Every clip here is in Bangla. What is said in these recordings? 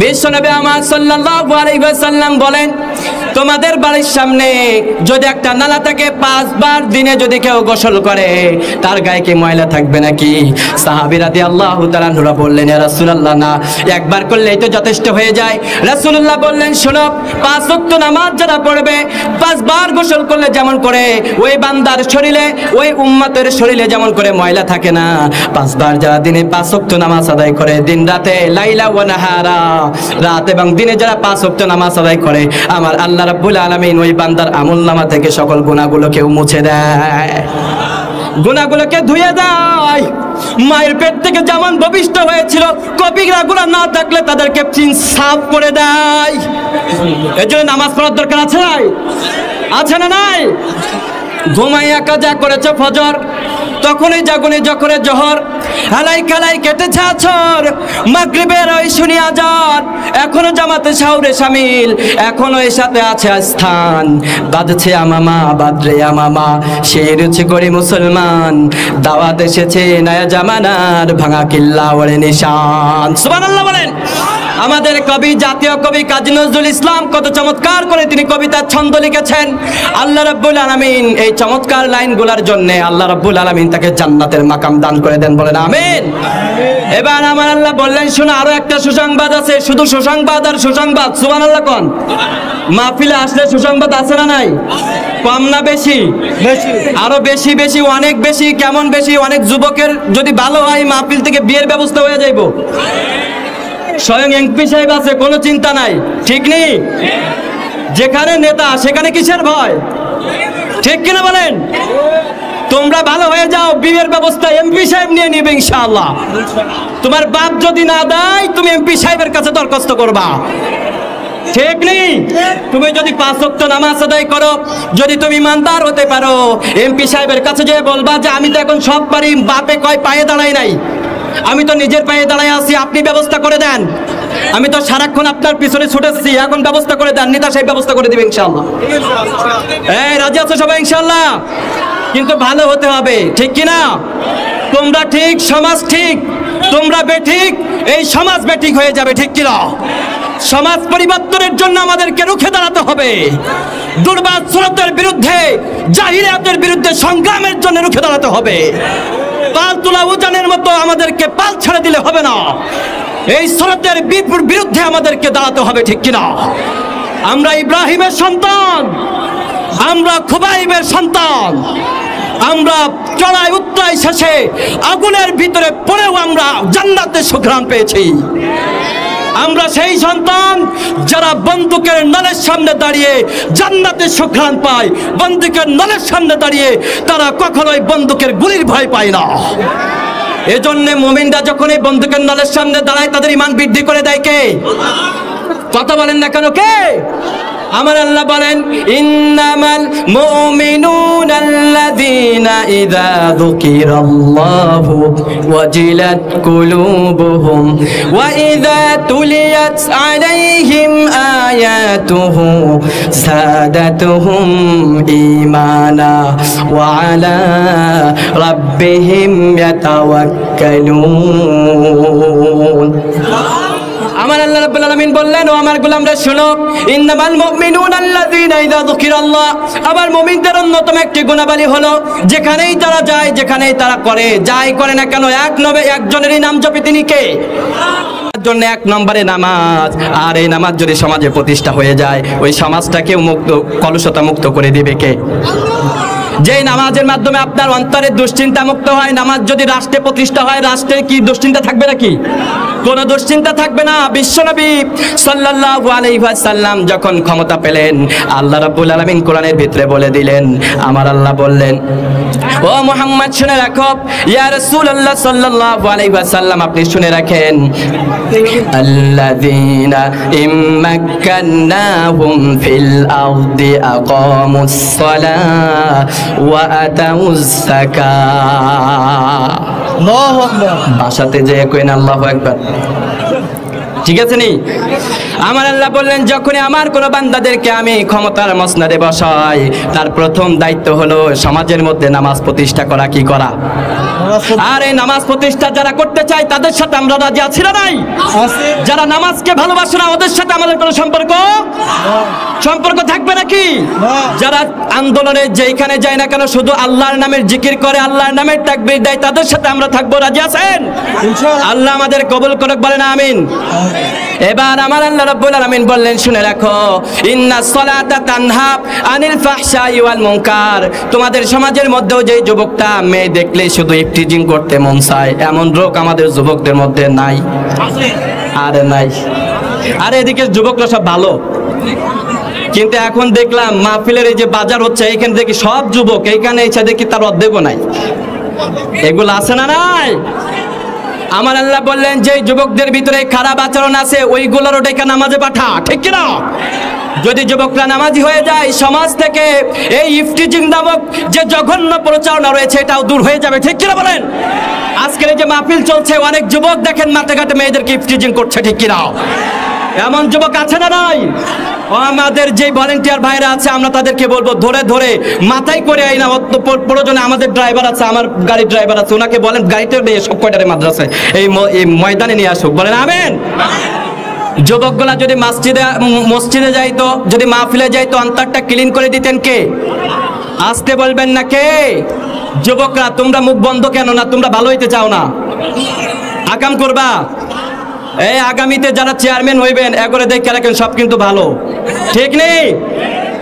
বিশ্বনবী আমার সাল্লাল্লাহু আলাইহি ওয়াসাল্লাম বলেন, তোমাদের বাড়ির সামনে যদি একটা নালা থাকে, 5 বার দিনে যদি কেউ গোসল করে তার গায়ে কি ময়লা থাকবে নাকি? সাহাবী রাদিয়াল্লাহু তাআলা আনহুরা বললেন, ইয়া রাসূলুল্লাহ, না, একবার করলেই তো যথেষ্ট হয়ে যায়। রাসূলুল্লাহ বললেন, শোনো, 5 ওয়াক্ত নামাজ যারা পড়বে 5 বার গোসল করলে যেমন করে ওই বান্দার শরীরে, ওই উম্মতের শরীরে যেমন করে ময়লা থাকে না, 5 বার যারা দিনে 5 ওয়াক্ত নামাজ আদায় করে, দিন রাতে, লাইলা ওয়া নাহারা, রাত এবং দিনে যারা 5 ওয়াক্ত নামাজ আদায় করে, আমার আল্লাহ রাব্বুল আলামিন ওই বান্দার আমলনামা থেকে সকল গুনাহগুলোকে মুছে দেয়, গুনাহগুলোকে ধুয়ে দেয়। মায়ের পেট থেকে যেমন ভবিষ্ঠ হয়েছিল, কবিরা গুনাহ না থাকলে তাদেরকে সাফ করে দেয়। এজন্য নামাজ পড়ার দরকার আছে নাই? আছে না নাই? ঘুমাইয়া কাজা করেছে ফজর, তখনই জাগুনি যখনে জোহর, হালাই খালাই কেটেছে আছর, মাগরিবের ওই শুনি আজান, এখনো জামাতে শাওরে শামিল, এখনো এর সাথে আছে স্থান, বাজছে আমামা বাদরে আমামা, সেই রুচি করি মুসলমান, দাওয়াত এসেছে নয়া জামানার, ভাঙা কিল্লা ওরে নিশান। সুবহানাল্লাহ বলেন। আমাদের কবি, জাতীয় কবি কাজী নজরুল ইসলাম কত চমৎকার করে তিনি কবিতার ছন্দ লিখেছেন। আল্লাহ রাব্বুল আলামিন এই চমৎকার লাইনগুলোর জন্য আল্লাহ রাব্বুল আলামিন তাকে জান্নাতের মাকাম দান করে দেন, বলেন আমিন। এবার আমার আল্লাহ বললেন, শোনো, আরো একটা সুসংবাদ আছে। শুধু সুসংবাদ আর সুসংবাদ, সুবহানাল্লাহ কোন? মাহফিলে আসলে সুসংবাদ আছে না নাই? কম না বেশি? আরো বেশি, বেশি, অনেক বেশি। কেমন বেশি? অনেক যুবকের যদি ভালো হয় মাহফিল থেকে বিয়ের ব্যবস্থা হয়ে যাইব। স্বয়ং এমপি সাহেব আছে, কোনো চিন্তা নাই, ঠিক নেই? যেখানে নেতা সেখানে কিসের ভয়? ঠিক কিনা বলেন? তোমরা ভালো হয়ে যাও, বিয়ের ব্যবস্থা এমপি সাহেব নিয়ে নিবে ইনশাআল্লাহ। তোমার বাপ যদি না দেয়, তুমি এমপি সাহেবের কাছে দরখাস্ত করবা, ঠিক নেই? তুমি যদি 5 ওয়াক্ত নামাজ আদায় করো, যদি তুমি ইমানদার হতে পারো, এমপি সাহেবের কাছে যেয়ে বলবা যে আমি তো এখন সব পারি, বাপে কয় পায়ে দাঁড়াই নাই, আমি তো নিজের পায়ে দাঁড়ায় আছি, আপনি ব্যবস্থা করে দেন, আমি তো সারাক্ষণ আপনার পিছনে ছুটেছি, এখন ব্যবস্থা করে দেন। নেতা সাহেব ব্যবস্থা করে দিবে ইনশাআল্লাহ। এই রাজি আছো সবাই ইনশাআল্লাহ? কিন্তু ভালো হতে হবে, ঠিক কিনা? তোমরা ঠিক, সমাজ ঠিক, তোমরা বেঠিক, এই সমাজ বেঠিক হয়ে যাবে, ঠিক কিনা? সমাজ পরিবর্তনের জন্য আমাদেরকে রুখে দাঁড়াতে হবে। দুর্বার সুরতের বিরুদ্ধে, জাহিলিয়াতের বিরুদ্ধে সংগ্রামের জন্য রুখে দাঁড়াতে হবে। পাল তোলা উজানের মতো আমাদেরকে পাল ছেড়ে দিলে হবে না। এই সুরতের বিরুদ্ধে আমাদেরকে দাঁড়াতে হবে, ঠিক কিনা? আমরা ইব্রাহিমের সন্তান, আমরা খুবাইবের সন্তান, আমরা চড়াই উত্তরাই শেষে আগুনের ভিতরে পড়েও আমরা জান্নাতের সুঘ্রাণ পেয়েছি। আমরা সেই সন্তান যারা বন্দুকের নলের সামনে দাঁড়িয়ে জান্নাতের সুঘ্রাণ পায়, বন্দুকের নলের সামনে দাঁড়িয়ে তারা কখনোই বন্দুকের গুলির ভয় পায় না। এজন্য মুমিনরা যখন এই বন্দুকের নলের সামনে দাঁড়ায়, তাদের ঈমান বৃদ্ধি করে দেয় কে? কথা বলেন না কেন, কে? আমার আল্লাহ বলেন, ইন্নামাল মুমিনুনা আল্লাযীনা ইযা যুকিরাল্লাহু ওয়াজিলাত কুলুবুহুম ওয়া ইযা তুলিয়াত আলাইহিম আয়াতুহু যাদাতুহুম ঈমানা ওয়া আলা রাব্বিহিম ইয়াতাওয়াক্কালুন। আমার আল্লাহ রাব্বুল আলামিন বললেন, ও আমার গোলামরা শোনো, ইন্নামাল মুমিনুনা আল্লাযীনা ইযা যুকিরাল্লাহ, আমার মুমিনদের অন্যতম একটি গুণাবলী হলো যেখানেই তারা যায়, যেখানেই তারা করে, যাই করে না কেন, একজনেরই নাম জপে, তিনি কে? জন্য 1 নম্বরে নামাজ। আর এই নামাজ যদি সমাজে প্রতিষ্ঠা হয়ে যায়, ওই সমাজটাকে মুক্ত, কলুষতা মুক্ত করে দিবে কে? যেই নামাজের মাধ্যমে আপনার অন্তরের দুশ্চিন্তা মুক্ত হয়। নামাজ যদি রাষ্ট্রে প্রতিষ্ঠা হয়, রাষ্ট্রে কি দুশ্চিন্তা থাকবে নাকি? কোনো দুশ্চিন্তা থাকবে না। বিশ্বনবী সাল্লাল্লাহু আলাইহি ওয়াসাল্লাম যখন ক্ষমতা পেলেন, আল্লাহ রাব্বুল আলামিন কোরআনের ভিতরে বলে দিলেন, আমার আল্লাহ বললেন, ও মুহাম্মদ শুনে রাখো, ইয়া রাসূলুল্লাহ সাল্লাল্লাহু আলাইহি ওয়াসাল্লাম আপনি শুনে রাখেন, আল্লাযীনা ইম্মাক্কান্নাহুম ফিল আরদি আকামুস সালাহ ওয়া আতাউজ যাকাত। আল্লাহু আকবার। বাসাতে যে কইন আল্লাহু আকবার, ঠিক আছে নি? আমার আল্লাহ বললেন, যখনই আমার কোন বান্দাদেরকে আমি ক্ষমতার মসনদে বসাই, তার প্রথম দায়িত্ব হলো সমাজের মধ্যে নামাজ প্রতিষ্ঠা করা। কি করা? আর এই নামাজ প্রতিষ্ঠা যারা করতে চায় তাদের সাথে আমরা রাজি আছি না নাই? যারা নামাজকে ভালোবাসে না ওদের সাথে আমাদের কোনো সম্পর্ক থাকবে নাকি? যারা আন্দোলনে যেখানে যায় না কেন শুধু আল্লাহর নামের জিকির করে, আল্লাহর নামের তাকবীর দেয়, তাদের সাথে আমরা থাকবো, রাজি আছেন? আল্লাহ আমাদের কবুল করুক, বলেন আমিন। এবার আমার আল্লাহ রাব্বুল আলামিন বললেন, শুনে রাখো, ইন্নাস সালাতা তানহা আনিল ফাহশাই ওয়াল মুনকার। তোমাদের সমাজের মধ্যেও যে যুবকটা মেয়ে দেখলে শুধু ইফটিজিং করতে মন চায়, এমন লোক আমাদের যুবকদের মধ্যে নাই? আরে নাই। আরে এদিকে যুবকরা সব ভালো, কিন্তু এখন দেখলাম মাহফিলের এই যে বাজার হচ্ছে এইখানে দেখি সব যুবক, এইখানে এসে দেখি তার অর্ধেকও নাই। এগুলো আছে না নাই? আমার আল্লাহ বললেন যে যুবকদের ভিতরে খারাপ আচরণ আছে ওইগুলোরও ডেকে নামাজে পাঠা, ঠিক কিনা? যদি যুবকরা নামাজি হয়ে যায় সমাজ থেকে এই ইফটিজিং নামক যে জঘন্য প্রচারণা রয়েছে এটাও দূর হয়ে যাবে, ঠিক কিনা বলেন? আজকের এই যে মাহফিল চলছে অনেক যুবক দেখেন মাঠে ঘাটে মেয়েদেরকে ইফটিজিং করছে, ঠিক কিনা? এমন যুবক আছে না নাই? আমাদের যে ভলেন্টিয়ার ভাইরা আছে আমরা তাদেরকে বলবো ধরে ধরে মাথায় করে আই না, প্রয়োজনে আমাদের ড্রাইভার আছে, আমার গাড়ির ড্রাইভার আছে, ওনাকে বলেন গাড়িতে নিয়ে সব কয়টারে মাদ্রাসায় এই ময়দানে নিয়ে আসুক, বলেন আমেন। যুবকগুলা যদি মসজিদে যাইতো, যদি মাহফিলে যাইতো, অন্তরটা ক্লিন করে দিতেন কে? আসতে বলবেন না কে? যুবকরা তোমরা মুখ বন্ধ কেন না? তোমরা ভালো হইতে চাও না? আকাম করবা? এই আগামীতে যারা চেয়ারম্যান হইবেন একবারে দেখে রাখেন সব কিন্তু ভালো, ঠিক নেই?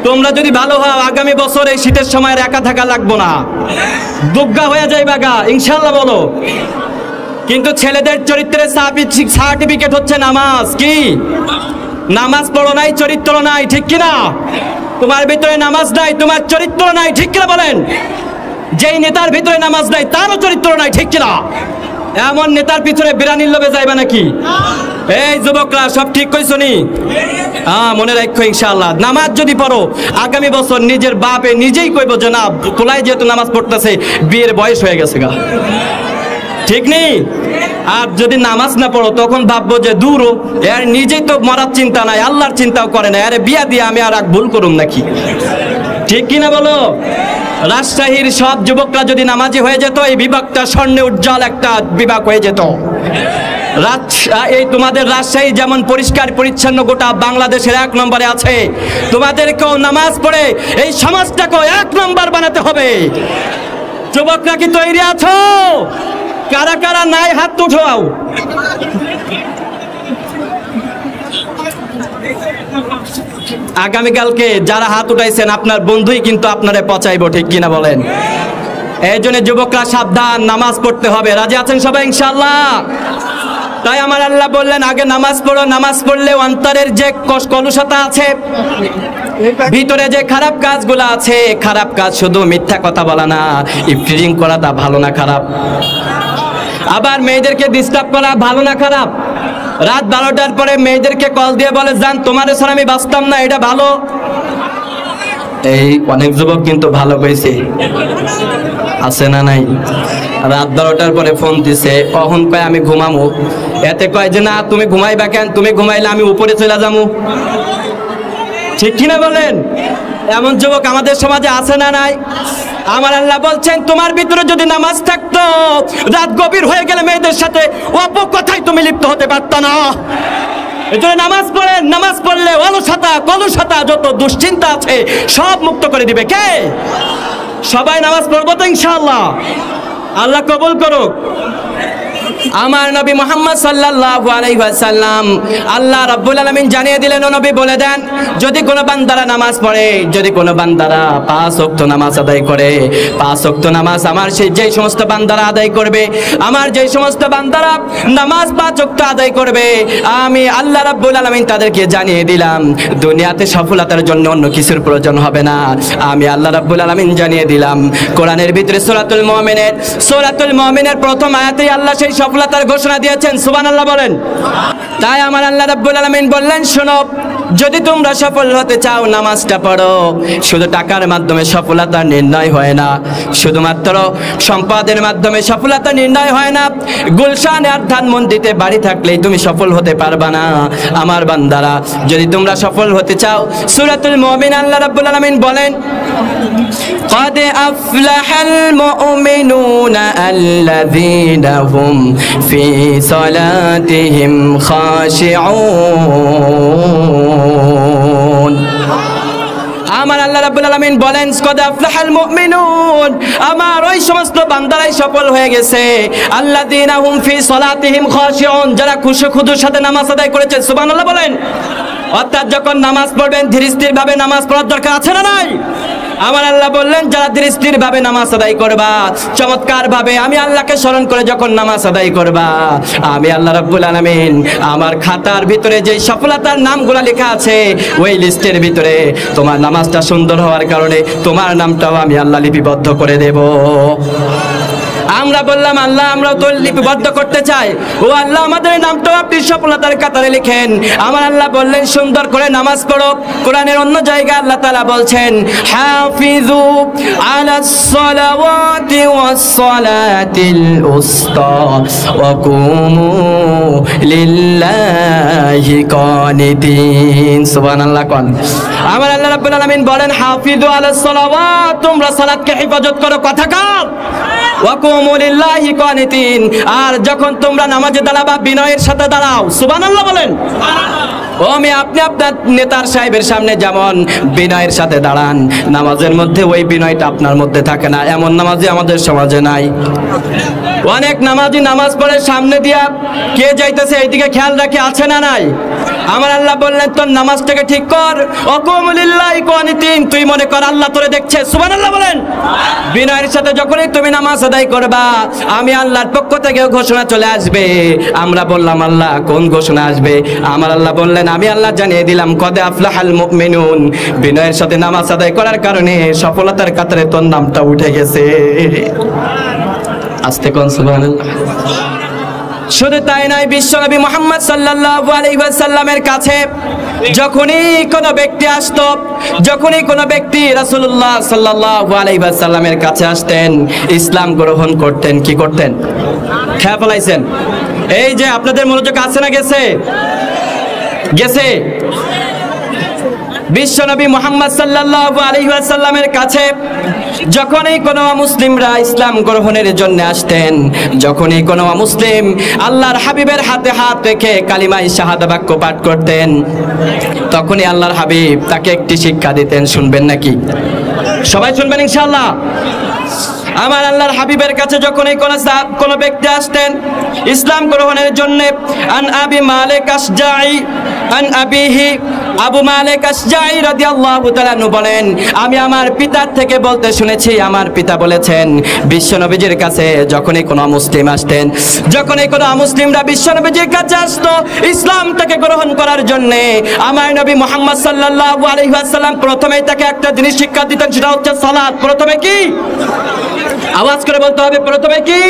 তোমরা যদি ভালো হও আগামী বছর এই শীতের সময় একা থাকা লাগবো না, দুগ্গা হয়ে যাইবা গা ইনশাল্লাহ, বলো। কিন্তু ছেলেদের চরিত্রের সার্টিফিকেট হচ্ছে নামাজ। কি? নামাজ পড়ো নাই, চরিত্র নাই, ঠিক কিনা? তোমার ভিতরে নামাজ নাই, তোমার চরিত্র নাই, ঠিক কিনা বলেন? যেই নেতার ভিতরে নামাজ নাই তারও চরিত্র নাই, ঠিক কিনা? এমন নেতার পিছনে বিরানির লোভে যাইবা নাকি? এই যুবকরা সব ঠিক কইছো নি? মনে রাখো ইনশাআল্লাহ নামাজ যদি পড়ো আগামী বছর নিজের বাপে নিজেই কইব যে না পোলাই যেহেতু নামাজ পড়তেছে বিয়ের বয়স হয়ে গেছে গা, ঠিক নেই? আর যদি নামাজ না পড়ো তখন ভাববো যে দূর এর নিজেই তো মরার চিন্তা নাই, আল্লাহর চিন্তাও করে না, আরে বিয়া দিয়ে আমি আর ভুল করুম নাকি, ঠিক কিনা বলো? রাজশাহীর সব যুবকরা যদি নামাজি হয়ে যেত এই বিভাগটা স্বর্ণে উজ্জ্বল একটা বিভাগ হয়ে যেত। এই তোমাদের রাজশাহী যেমন পরিষ্কার পরিচ্ছন্ন গোটা বাংলাদেশের 1 নম্বরে আছে, তোমাদেরকেও নামাজ পড়ে এই সমাজটাকেও 1 নম্বর বানাতে হবে। যুবকরা কি তৈরি আছো? কারা কারা নাই হাত উঠাও। আগামীকালকে যারা হাত উঠাইছেন আপনার বন্ধুই কিন্তু আপনারে পচাইবো, ঠিক কিনা বলেন? এই জন্য যুবকরা সাবধান, নামাজ পড়তে হবে। রাজি আছেন সবাই ইনশাআল্লাহ? তাই আমার আল্লাহ বললেন আগে নামাজ পড়ো, নামাজ পড়লে অন্তরের যে কলুষতা আছে, ভিতরে যে খারাপ কাজগুলো আছে, খারাপ কাজ শুধু মিথ্যা কথা বলা না, ইফটিজিং করা তা ভালো না খারাপ? আবার মেয়েদেরকে ডিস্টার্ব করা ভালো না খারাপ? রাত 12টার পরে মেয়েদেরকে কল দিয়ে বলে যান তোমার ছাড়া আমি বাঁচতাম না, এটা ভালো? এই অনেক যুবক কিন্তু ভালো কইছে, আছে না নাই? রাত 12টার পরে ফোন দিছে, কখন কয় আমি ঘুমামু, এতে কয় যে না তুমি ঘুমাইবা কেন, তুমি ঘুমাইলে আমি উপরে চলে যাবো, ঠিক কিনা বলেন? এমন যুবক আমাদের সমাজে আছে না নাই? আমার আল্লাহ বলছেন তোমার ভিতরে যদি নামাজ থাকতো রাত গভীর হয়ে গেলে মেয়েদের সাথে অপকথায় তুমি লিপ্ত হতে পারত না। এজন্য নামাজ পড়েন, নামাজ পড়লে অলসতা কলুষতা যত দুশ্চিন্তা আছে সব মুক্ত করে দিবে কে? সবাই নামাজ পড়বো তো ইনশাআল্লাহ? আল্লাহ কবুল করুক। আমার নবী মুহাম্মদ সাল্লাল্লাহু আলাইহি ওয়াসাল্লাম আল্লাহ রাব্বুল আলামিন জানিয়ে দিলেন, ও নবী বলে দেন যদি কোনো বান্দারা নামাজ পড়ে, যদি কোনো বান্দারা 5 ওয়াক্ত নামাজ আদায় করে, 5 ওয়াক্ত নামাজ আমার যেই সমস্ত বান্দারা আদায় করবে, আমার যেই সমস্ত বান্দারা নামাজ 5 ওয়াক্ত আদায় করবে, আমি আল্লাহ রাব্বুল আলামিন তাদেরকে জানিয়ে দিলাম দুনিয়াতে সফলতার জন্য অন্য কিছুর প্রয়োজন হবে না। আমি আল্লাহ রাব্বুল আলামিন জানিয়ে দিলাম কোরআনের ভিতরে সূরাতুল মুমিনের প্রথম আয়াতেই আল্লাহ সেই সফলতার ঘোষণা দিয়েছেন, সুবহানাল্লাহ বলেন। তাই আমার আল্লাহ রাব্বুল আলামিন বললেন, শোনো, যদি তোমরা সফল হতে চাও নামাজটা পড়ো। শুধু টাকার মাধ্যমে সফলতা নির্ণয় হয় না, শুধুমাত্র সম্পদের মাধ্যমে সফলতা নির্ণয় হয় না। গুলশানে আর ধানমন্ডিতে বাড়ি থাকলেই তুমি সফল হতে পারবা না আমার বান্দারা। যদি তোমরা সফল হতে চাও, সূরাতুল মুমিন আল্লাহ রাব্বুল আলামিন বলেন, قد أفلح المؤمنون الذين هم في صلاتهم خاشعون। আমার আল্লাহ রাব্বুল আলামিন বলেন, কদ আফলাহাল মুমিনুন, আমার ওই সমস্ত বান্দারাই সফল হয়ে গেছে, আল্লাযীনা হুম ফি সলাতিহিম খাশিউন, যারা খুশু খুদুর সাথে নামাজ আদায় করেছে, সুবহানাল্লাহ বলেন। অর্থাৎ যখন নামাজ পড়বেন ধীর স্থির ভাবে নামাজ পড়ার দরকার আছে না নাই? আমার আল্লাহ বললেন, যারা ধীর স্থির ভাবে নামাজ আদায় করবা, চমৎকার ভাবে আমি আল্লাহকে স্মরণ করে যখন নামাজ আদায় করবা, আমি আল্লাহ রাব্বুল আলামিন আমার খাতার ভিতরে যে সফলতার নামগুলো লেখা আছে ওই লিস্টের ভিতরে তোমার নামাজটা সুন্দর হওয়ার কারণে তোমার নামটাও আমি আল্লাহ লিপিবদ্ধ করে দেব। আমরা বললাম, আল্লাহ আমরাও তো লিপিবদ্ধ করতে চাই, ও আল্লাহ আমাদের নামটাও আপনি সফলতার কাতারে লিখেন। আমার আল্লাহ বললেন, সুন্দর করে নামাজ পড়ো। কোরআনের অন্য জায়গায় আল্লাহ তাআলা বলছেন, হাফিজু আলাস সালাওয়াতি ওয়াস সালাতিল উসতা ওয়া কুমু লিল্লাহি কানিতিন। সুবহানাল্লাহ কোন। আমার আল্লাহ রাব্বুল আলামিন বলেন, হাফিজু আলাস সালাওয়াত, তোমরা সালাতকে হেফাজত করো। কথা কার? ওয়া কুমু লিল্লাহি কানিতিন। আর যখন তোমরা নামাজে দাঁড়াবা বিনয়ের সাথে দাঁড়াও। সুবহানাল্লাহ বলেন। ও আমি আপনি আপনার নেতার সাহেবের সামনে যেমন বিনয়ের সাথে দাঁড়ান, নামাজের মধ্যে ওই বিনয়টা আপনার মধ্যে থাকে না, এমন নামাজি আমাদের সমাজে নাই। অনেক নামাজি নামাজ পড়ে সামনে দিয়া কে যাইতেছে এইদিকে খেয়াল রাখে, আছে না নাই? আমার আল্লাহ বললেন, তোর নামাজটাকে ঠিক কর। ওয়াকুমু লিল্লাহি কানিতিন, তুই মনে কর আল্লাহ তোরে দেখছে। সুবহানাল্লাহ বলেন। বিনয়ের সাথে যখনই তুমি নামাজ আদায় করবা, আমি আল্লাহর পক্ষ থেকে ঘোষণা চলে আসবে। আমরা বললাম, আল্লাহ কোন ঘোষণা আসবে? আমার আল্লাহ বললেন, আমি আল্লাহ জানিয়ে দিলাম, কদ আফলাহাল মুমিনুন, বিনয়ের সাথে নামাজ আদায় করার কারণে সফলতার কাতারে তোর নামটা উঠে গেছে। আস্তে কোন সুবহানাল্লাহ। শুধু তাই নয়, বিশ্বনবী মুহাম্মদ সাল্লাল্লাহু আলাইহি ওয়াসাল্লামের কাছে যখনই কোনো ব্যক্তি আসতো, যখনই কোনো ব্যক্তি রাসূলুল্লাহ সাল্লাল্লাহু আলাইহি ওয়াসাল্লামের কাছে আসতেন, ইসলাম গ্রহণ করতেন, কি করতেন? খেয়াল ফলাইছেন? এই যে আপনাদের মনোযোগ আছে না গেছে? গেছে। বিশ্বনবী মুহাম্মদ সাল্লাল্লাহু আলাইহি ওয়াসাল্লামের কাছে যখনই কোনো মুসলিমরা ইসলাম গ্রহণের জন্য আসতেন, যখনই কোনো মুসলিম আল্লাহর হাবিবের হাতে হাত রেখে কালিমায়ে শাহাদা বাক্য পাঠ করতেন, তখনই আল্লাহর হাবিব তাকে একটি শিক্ষা দিতেন। শুনবেন নাকি? সবাই শুনবেন ইনশাআল্লাহ। আমার আল্লাহর হাবিবের কাছে যখনই কোনো ব্যক্তি আসতেন ইসলাম গ্রহণের জন্য, আন আবি মালিক আশজাঈ আন আবিহি, আবু মালিক আশজাঈ রাদিয়াল্লাহু তাআলা আনহু বলেন, আমি আমার পিতার থেকে বলতে শুনেছি, আমার পিতা বলেছেন, বিশ্বনবীজির কাছে যখনই কোনো মুসলিম আসতেন, যখনই কোনো মুসলিমরা বিশ্বনবীজির কাছে আসতো ইসলামটাকে গ্রহণ করার জন্য, আমার নবী মুহাম্মদ সাল্লাল্লাহু আলাইহি ওয়াসাল্লাম প্রথমেই তাকে একটা জিনিস শিক্ষা দিতেন, সেটা হচ্ছে সালাত। প্রথমে কি? আওয়াজ করে বলতে হবে, প্রথমে কি?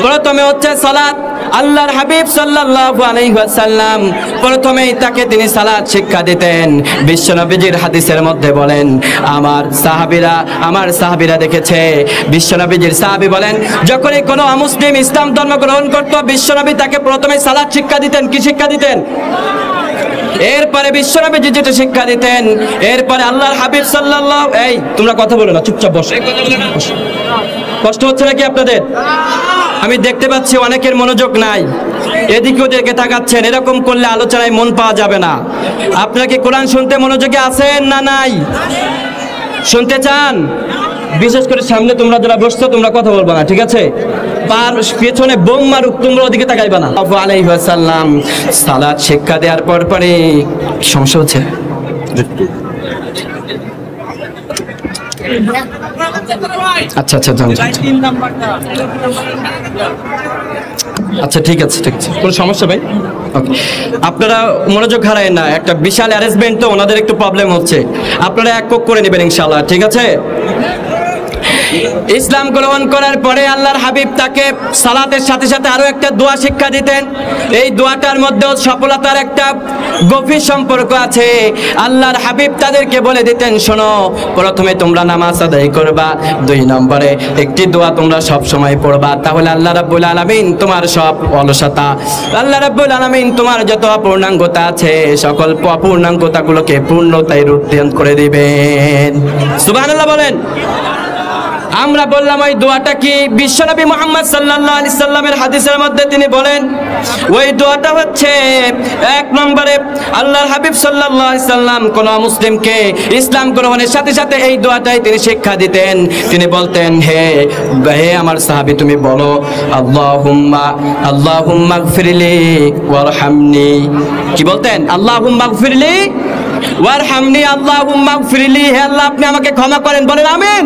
প্রথমে হচ্ছে সালাত। আল্লাহর হাবিব সাল্লাল্লাহু আলাইহি ওয়াসাল্লাম প্রথমেই তাকে তিনি সালাত শিক্ষা দিতেন। বিশ্বনবীজির হাদিসের মধ্যে বলেন, আমার সাহাবীরা দেখেছে, বিশ্বনবীজির সাহাবী বলেন, যখনই কোনো মুসলিম ইসলাম ধর্ম গ্রহণ করত, বিশ্বনবী তাকে প্রথমে সালাত শিক্ষা দিতেন। কি শিক্ষা দিতেন? এরপরে বিশ্বনবীজি যেটা শিক্ষা দিতেন, এরপরে আল্লাহর হাবিব সাল্লাল্লাহু, এই তোমরা কথা বলো না, চুপচাপ বসো। কষ্ট হচ্ছে নাকি আপনাদের? আমি দেখতে পাচ্ছি অনেকের মনোযোগ নাই, এদিকে ওদিকে তাকাচ্ছেন। এরকম করলে আলোচনায় মন পাওয়া যাবে না। আপনারা কি কোরআন শুনতে মনোযোগী আছেন না নাই? শুনতে চান? বিশেষ করে সামনে তোমরা যারা বসছো তোমরা কথা বলবা না, ঠিক আছে? পার পেছনে বোম মারুক, তোমরা ওদিকে তাকাইবা না। সাল্লাল্লাহু আলাইহি ওয়াসাল্লাম সালাত শিক্ষা দেওয়ার পরে সমস্যা হচ্ছে। আচ্ছা আচ্ছা আচ্ছা, ঠিক আছে ঠিক আছে, কোনো সমস্যা ভাই? ওকে, আপনারা মনোযোগ হারায় না, একটা বিশাল অ্যারেঞ্জমেন্ট তো, ওনাদের একটু প্রবলেম হচ্ছে, আপনারা এক কোক করে নেবেন ইনশাআল্লাহ, ঠিক আছে? ইসলাম গ্রহণ করার পরে আল্লাহর হাবিব তাকে সালাতের সাথে সাথে আরো একটা দোয়া শিক্ষা দিতেন। এই দোয়াটার মধ্যেও সফলতার একটা গভীর সম্পর্ক আছে। আল্লাহর হাবিব তাদেরকে বলে দিতেন, শোনো, প্রথমে তোমরা নামাজ আদায় করবা, 2 নম্বরে একটি দোয়া তোমরা সব সময় পড়বা, তাহলে আল্লাহ রাব্বুল আলামিন তোমার সব অলসতা, আল্লাহ রাব্বুল আলামিন তোমার যত অপূর্ণাঙ্গতা আছে সকল অপূর্ণাঙ্গতাগুলোকে পূর্ণতায় রূপান্তর করে দিবেন। সুবহানাল্লাহ বলেন। আমরা বললাম ওই দোয়াটা কি? বিশ্বনবী মুহাম্মদ সাল্লাল্লাহু আলাইহি সাল্লামের হাদিসের মধ্যে তিনি বলেন ওই দোয়াটা হচ্ছে 1 নম্বরে আল্লাহর হাবিব সাল্লাল্লাহু আলাইহি সাল্লাম কোন মুসলিমকে ইসলাম গ্রহণের সাথে সাথে এই দোয়াটাই তিনি শিক্ষা দিতেন। তিনি বলতেন, হে আমার সাহাবী, তুমি বলো আল্লাহুম্মা গফিরলি ওয়ারহামনি। কি বলতেন? আল্লাহুম্মা গফিরলি ওয়ারহামনি, আল্লাহুম্মা গফিরলি, হে আল্লাহ আপনি আমাকে ক্ষমা করেন। বলেন আমিন।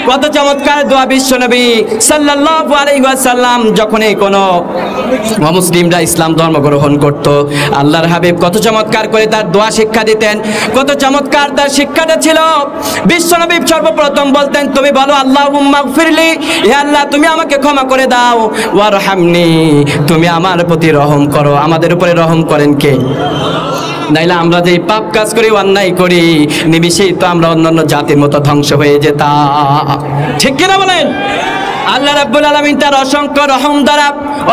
কত চমৎকার দোয়া! বিশ্বনবী সাল্লাল্লাহু আলাইহি ওয়াসাল্লাম যখনই কোনো মুসলিমরা ইসলাম ধর্ম গ্রহণ করত, আল্লাহর হাবিব কত চমৎকার করে তার দোয়া শিক্ষা দিতেন। কত চমৎকার তার শিক্ষাটা ছিল। বিশ্বনবী সর্বপ্রথম বলতেন, তুমি বলো আল্লাহুম্মা গফিরলি, হে আল্লাহ তুমি আমাকে ক্ষমা করে দাও, ওয়ারহামনি, তুমি আমার প্রতি রহম করো। আমাদের উপরে রহম করেন কে? নাইলে আমরা যে পাপ কাজ করি, অন্যায় করি, নিমিষেই তো আমরা অন্যান্য জাতির মতো ধ্বংস হয়ে যেতাম। ঠিক কিনা বলেন? আল্লাহ রাব্বুল আলামিন তার অসংখ্য রহম দ্বারা,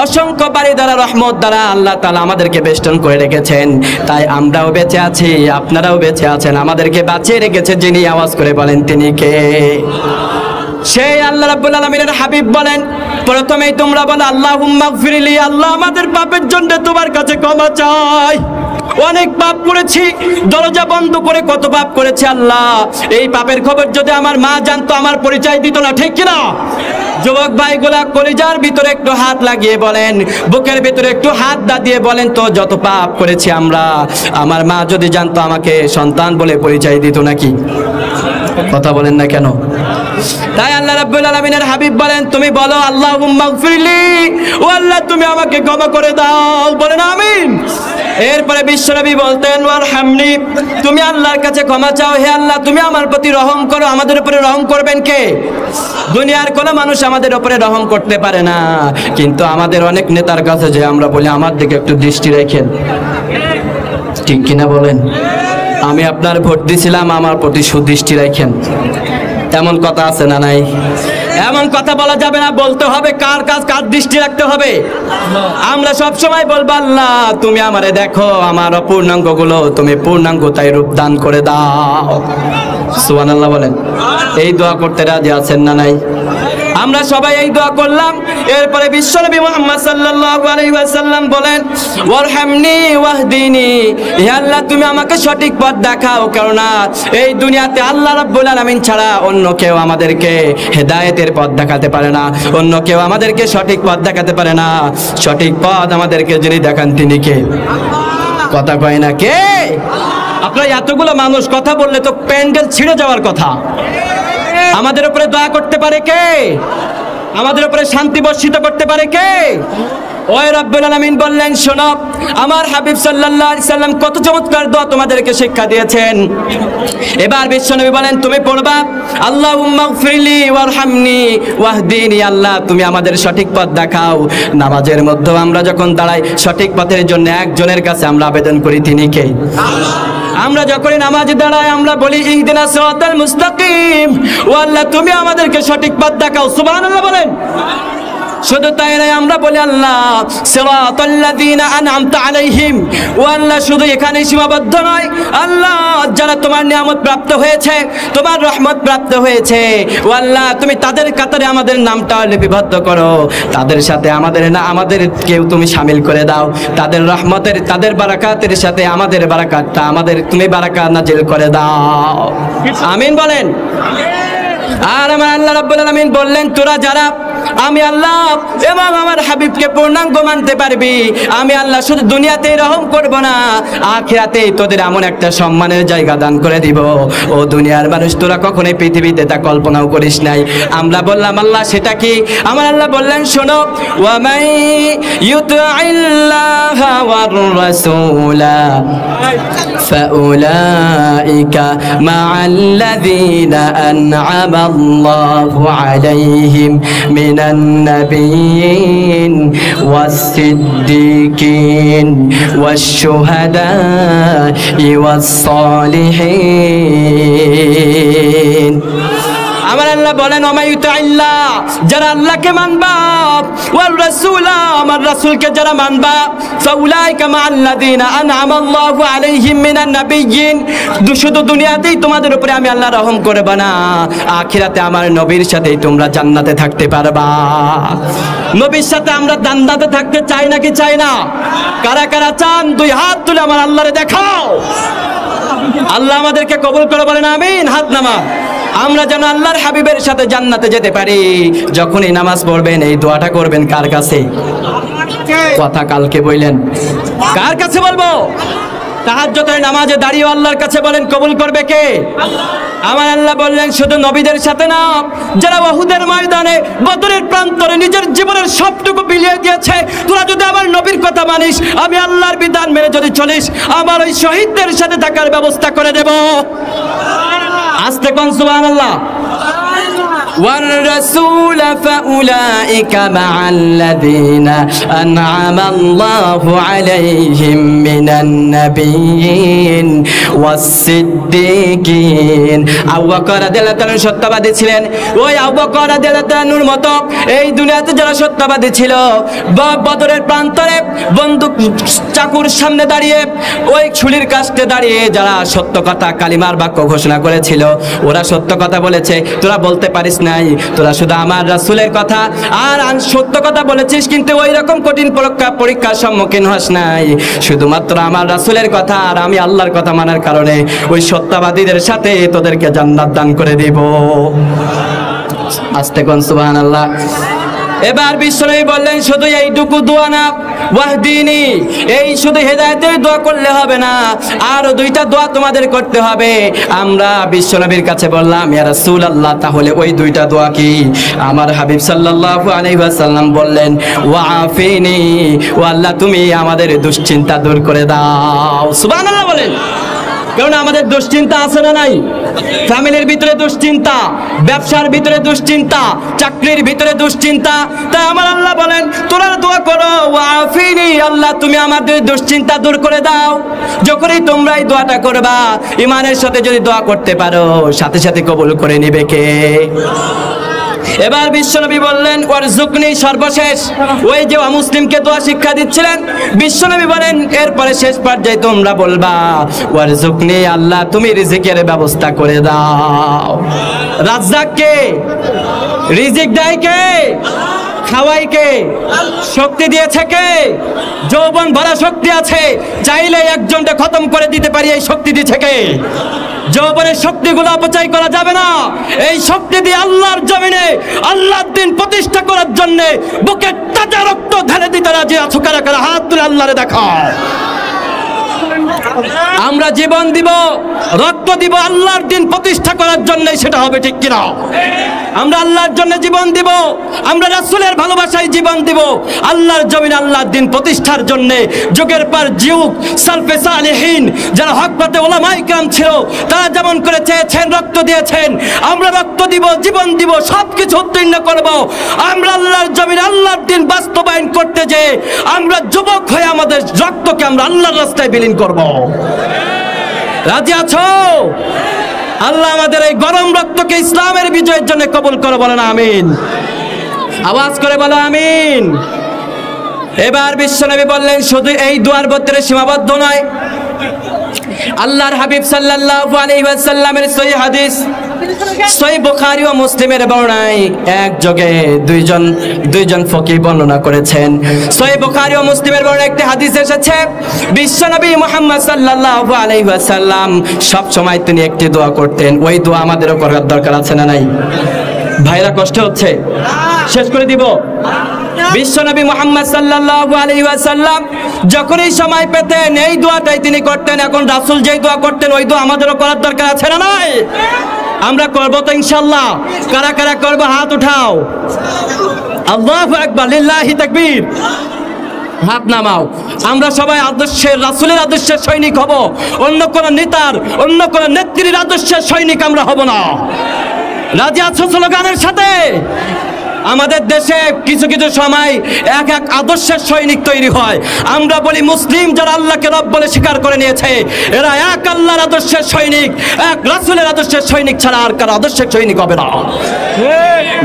অসংখ্য বাড়ি দ্বারা, রহমত দ্বারা আল্লাহ তাআলা আমাদেরকে বেষ্টন করে রেখেছেন। তাই আমরাও বেঁচে আছি, আপনারাও বেঁচে আছেন। আমাদেরকে বাঁচিয়ে রেখেছে যিনি, আওয়াজ করে বলেন তিনি কে? সেই আল্লাহ রাব্বুল আলামিনের হাবিব বলেন, প্রথমেই তোমরা বলো আল্লাহুম্মা গফিরলি, আল্লাহ আমাদের পাপের জন্য তোমার কাছে ক্ষমা চাই। অনেক পাপ করেছি, দরজা বন্ধ করে কত পাপ করেছি আল্লাহ। এই পাপের খবর যদি আমার মা জানতো, আমার পরিচয় দিত না। ঠিক কিনা? যুবক ভাইগুলা কলিজার ভিতরে একটু হাত লাগিয়ে বলেন, বুকের ভিতরে একটু হাত দিয়ে বলেন তো, যত পাপ করেছি আমরা, আমার মা যদি জানতো আমাকে সন্তান বলে পরিচয় দিত নাকি? কথা বলেন না কেন? তাই আল্লাহ রাব্বুল আলামিনের হাবিব বলেন, তুমি বলো আল্লাহুম্মা গফিরলি, ও আল্লাহ তুমি আমাকে ক্ষমা করে দাও। বলেন আমিন। এরপরে বিশ্বনবী বলতেন, ওয়ারহামনি, তুমি আল্লাহর কাছে ক্ষমা চাও, হে আল্লাহ তুমি আমার প্রতি রহম করো। আমাদের উপরে রহম করবেন কে? দুনিয়ার কোনো মানুষ আমাদের উপরে রহম করতে পারে না, কিন্তু আমাদের অনেক নেতার কাছে যে আমরা বলি আমার দিকে একটু দৃষ্টি রাখেন। ঠিক কিনা বলেন? আমি আপনার ভোট দিছিলাম, আমার প্রতি সুদৃষ্টি রাখেন। এমন কথা আছে না নাই? এমন কথা বলা যাবে না, বলতে হবে কার কাজ কার দৃষ্টি রাখতে হবে। আমরা সব সময় বলবো আল্লাহ তুমি আমারে দেখো, আমার অপূর্ণাঙ্গগুলো তুমি পূর্ণাঙ্গতায় রূপদান করে দাও। সুবহানাল্লাহ বলেন। এই দোয়া করতে রাজি আছেন না নাই? আমরা সবাই এই দোয়া করলাম। এরপরে বিশ্বনবী মুহাম্মদ সাল্লাল্লাহু আলাইহি ওয়াসাল্লাম বলেন, ওয়ারহামনি ওয়াহদিনি, হে আল্লাহ তুমি আমাকে সঠিক পথ দেখাও। কেননা এই দুনিয়াতে আল্লাহ রাব্বুল আলামিন ছাড়া অন্য কেউ আমাদেরকে হেদায়েতের পথ দেখাতে পারে না, অন্য কেউ আমাদেরকে সঠিক পথ দেখাতে পারে না। সঠিক পথ আমাদেরকে যিনি দেখান তিনি কে? কথা কয় না কে? আপনারা এতগুলো মানুষ কথা বললে তো প্যান্ডেল ছিঁড়ে যাওয়ার কথা। আমাদের উপরে দয়া করতে পারে কে? আমাদের উপরে শান্তি বর্ষিত করতে পারে কে? ওই রব্বুল আলামিন বললেন, শোনো, আমার হাবিব সাল্লাল্লাহু আলাইহি সাল্লাম কত চমৎকার দোয়া তোমাদেরকে শিক্ষা দিয়েছেন। এবার বিশ্বনবী বলেন, তুমি পড়বা আল্লাহুম্মা গফিরলি ওয়ারহামনি ওয়াহদিনি, আল্লাহ তুমি আমাদের সঠিক পথ দেখাও। নামাজের মধ্যে আমরা যখন দাঁড়াই, সঠিক পথের জন্য একজনের কাছে আমরা আবেদন করি, তিনি কে? আমরা যখন নামাজে দাঁড়াই আমরা বলি ইহদিনাস সিরাতাল মুস্তাকিম, ও আল্লাহ তুমি আমাদেরকে সঠিক পথ দেখাও। সুবহানাল্লাহ বলেন। শুধু তাই নয়, আমরা বলি আল্লাহ সিরাতাল্লাযীনা আন'আমতা আলাইহিম, ও আল্লাহ শুধু এখানেই সীমাবদ্ধ নয়, আল্লাহ যারা তোমার নিয়ামত প্রাপ্ত হয়েছে, তোমার রহমত প্রাপ্ত হয়েছে, ও আল্লাহ তুমি তাদের কাতারে আমাদের নামটা লিপিবদ্ধ করো, তাদের সাথে আমাদেরকেও তুমি শামিল করে দাও, তাদের রহমতের, তাদের বারাকাতের সাথে আমাদের বারাকাতটা, আমাদের তুমি বারাকাত নাজিল করে দাও। আমিন বলেন। আর আমার আল্লাহ রাব্বুল আলামিন বললেন, তোরা যারা আমি আল্লাহ এবং আমার হাবিবকে পূর্ণাঙ্গ মানতে পারবি, আমি আল্লাহ শুধু দুনিয়াতেই রহম করব না, আখিরাতে তোদের এমন একটা সম্মানের জায়গা দান করে দিব ও দুনিয়ার মানুষ তোরা কখনোই পৃথিবীতে তা কল্পনাও করিস নাই। আমরা বললাম আল্লাহ সেটা কি? আমার আল্লাহ বললেন শোনো, ওয়া মান ইউতি'ইল্লাহা ওয়ার রাসূলা ফাউলাইকা মা'আল্লাযীনা আন'আমা আল্লাহু আলাইহিম মিনান নাবিয়্যিন ওয়াস-সিদ্দীকিন ওয়াশ-শুহাদা'i ওয়াস-সালিহিন। আমার আল্লাহ বলেন ওমাইউতাইল্লাহ, যারা আল্লাহকে মানবা, ওয়ার রাসূলা, আমার রাসূলকে যারা মানবা, ফাউলাইকা মা'আল্লাযীনা আন'আমা আল্লাহু আলাইহিম মিনান নাবিয়্যিন, শুধু দুনিয়াতেই তোমাদের উপরে আমি আল্লাহ রহম করব না, আখিরাতে আমার নবীর সাথেই তোমরা জান্নাতে থাকতে পারবা। নবীর সাথে আমরা জান্নাতে থাকতে চাই নাকি চাই না? কারা কারা চান দুই হাত তুলে আমার আল্লাহরে দেখাও। আল্লাহ আমাদেরকে কবুল করে বলেন আমিন। হাত নামা। আমরা যেন আল্লাহর হাবিবের সাথে জান্নাতে যেতে পারি। যখনই নামাজ পড়বেন এই দোয়াটা করবেন কার কাছে? কথা কালকে বললেন, কার কাছে বলবো? তাহাজ্জুদের নামাজে দাঁড়িয়ে আল্লাহর কাছে বলেন, কবুল করবে কে? আমার আল্লাহ বললেন শুধু নবীদের সাথে না, যারা উহুদের ময়দানে বদরের প্রান্তরে নিজের জীবনের সবটুকু বিলিয়ে দিয়েছে, তোরা যদি আমার নবীর কথা মানিস, আমি আল্লাহর বিধান মেনে যদি চলিস, আমার ওই শহীদদের সাথে থাকার ব্যবস্থা করে দেব। আস্তে কোন সুবহানাল্লাহ। والرسول فأولئك مع الذين أنعم الله عليهم من النبيين والصديقين। আবু বকর রাদিয়াল্লাহু তাআলা সত্যবাদী ছিলেন। ওই আবু বকর রাদিয়াল্লাহু তাআলার মতো এই দুনিয়াতে যারা সত্যবাদী ছিল, বদরের প্রান্তরে বন্দুক চাকুর সামনে দাঁড়িয়ে, ওই ছুরির কাছে দাঁড়িয়ে যারা সত্য কথা কালিমার বাক্য ঘোষণা করেছিল, ওরা সত্য কথা বলেছে, তোরা বলতে পারিস নাই, তোরা শুধু আমার রাসূলের কথা আর সত্য কথা বলেছিস, কিন্তু ওই রকম কঠিন পরীক্ষার সম্মুখীন হস নাই। শুধুমাত্র আমার রাসূলের কথা আর আমি আল্লাহর কথা মানার কারণে ওই সত্যবাদীদের সাথে তোদেরকে জান্নাত দান করে দিব। আস্তে কোন সুবহানাল্লাহ। এবার বিশ্বনবী বললেন শুধু এইটুকু দোয়া না, ওয়াহদিনী, এই শুধু হেদায়েতের দোয়া করলে হবে না, আরো দুইটা দোয়া তোমাদের করতে হবে। আমরা বিশ্বনবীর কাছে বললাম ইয়া রাসূলুল্লাহ, তাহলে ওই দুইটা দোয়া কি? আমার হাবিব সাল্লাল্লাহু আলাইহি ওয়াসাল্লাম বললেন ওয়াফিনী, ও আল্লাহ তুমি আমাদের দুশ্চিন্তা দূর করে দাও। সুবহানাল্লাহ বলেন। কারণ আমাদের দুশ্চিন্তা আছে না নাই? ফ্যামিলির ভিতরে দুশ্চিন্তা, ব্যবসার ভিতরে দুশ্চিন্তা, চাকরির ভিতরে দুশ্চিন্তা। তাই আমার আল্লাহ বলেন তোরা দোয়া করো ওয়াফিনি, আল্লাহ তুমি আমাদের দুশ্চিন্তা দূর করে দাও। যখনই তোমরা এই দোয়াটা করবা, ঈমানের সাথে যদি দোয়া করতে পারো, সাথে সাথে কবুল করে নেবে কে? এবার বিশ্বনবী বললেন ওয়ারজুকনি, সর্বশেষ ওই যে মুসলিমকে দোয়া শিক্ষা দিচ্ছিলেন, বিশ্বনবী বলেন এরপরে শেষ পর্যায়ে তোমরা বলবা ওয়ারজুকনি, আল্লাহ তুমি রিজিকের ব্যবস্থা করে দাও। রাজ্জাক কে? রিজিক দেয় কে? খাওয়াই কে? শক্তি দিয়েছে কে? যৌবন ভরা শক্তি আছে, চাইলে একজনকে খতম করে দিতে পারি, এই শক্তি দিয়েছে কে? যৌবনের শক্তিগুলো অপচয় করা যাবে না। এই শক্তি দিয়ে আল্লাহর জমিনে আল্লাহর দিন প্রতিষ্ঠা করার জন্য বুকে তাজা রক্ত ঢেলে দিতে রাজি আছো কারা কারা? হাত তুলে আল্লাহরে দেখাও। আমরা জীবন দিব, রক্ত দিব আল্লাহর দিন প্রতিষ্ঠা করার জন্য, সেটা হবে ঠিক কিনা? আমরা আল্লাহর জন্য জীবন দিব, আমরা রাসূলের ভালোবাসায় জীবন দিব, আল্লাহর জমিনে আল্লাহর দিন প্রতিষ্ঠার জন্য। যুগের পর যুগ সালফে সালেহিন যারা হক পথে উলামায়ে কিরাম ছিল, তারা যেমন করে চেয়েছেন, রক্ত দিয়েছেন, আমরা রক্ত দিব, জীবন দিব, সবকিছু উত্তীর্ণ করব। আমরা আল্লাহর জমিনে আল্লাহর দিন বাস্তবায়ন করতে যে আমরা যুবক হয়ে আমাদের রক্তকে আমরা আল্লাহর রাস্তায় বিলীন করব। রাজি আছো? আল্লাহ আমাদের এই গরম রক্তকে ইসলামের বিজয়ের জন্য কবুল করে, বলেন আমিন। আওয়াজ করে বলো আমিন। এবার বিশ্বনবী বললেন শুধু এই দুয়ার ভিতরে সীমাবদ্ধ নয়, আল্লাহর হাবিব সাল্লাল্লাহু আলাইহি ওয়াসাল্লামের সহিহ হাদিস, সহিহ বুখারী ও মুসলিমের বর্ণনায় একযোগে দুইজন ফকিহ বর্ণনা করেছেন। সহিহ বুখারী ও মুসলিমের বর্ণনায় একটি হাদিস এসেছে, বিশ্বনবী মুহাম্মদ সাল্লাল্লাহু আলাইহি ওয়াসাল্লাম সব সময় তিনি একটি দোয়া করতেন। ওই দোয়া আমাদেরও করার দরকার আছে না নাই? ভাইরা কষ্ট হচ্ছে? শেষ করে দিব। বিশ্বনবী মুহাম্মদ সাল্লাল্লাহু আলাইহি ওয়াসাল্লাম যখন এই সময় পেতেন এই দোয়াটাই তিনি করতেন। এখন রাসূল যেই দোয়া করতেন ওই দোয়া আমাদেরও করার দরকার আছে না নাই? আমরা করব তো ইনশাআল্লাহ। কারা কারা করব হাত উঠাও। আল্লাহু আকবার, লিল্লাহি তাকবীর। হাত নামাও। আমরা সবাই আদর্শের, রাসূলের আদর্শের সৈনিক হব। অন্য কোন নেতার, অন্য কোন নেত্রীর আদর্শের সৈনিক আমরা হব না। রাজি আছো স্লোগানের সাথে? আমাদের দেশে কিছু কিছু সময় এক এক আদর্শের সৈনিক তৈরি হয়। আমরা বলি মুসলিম যারা আল্লাহকে রব বলে স্বীকার করে নিয়েছে এরা এক আল্লাহর আদর্শের সৈনিক, এক রাসূলের আদর্শের সৈনিক ছাড়া আর কার আদর্শের সৈনিক হবে না।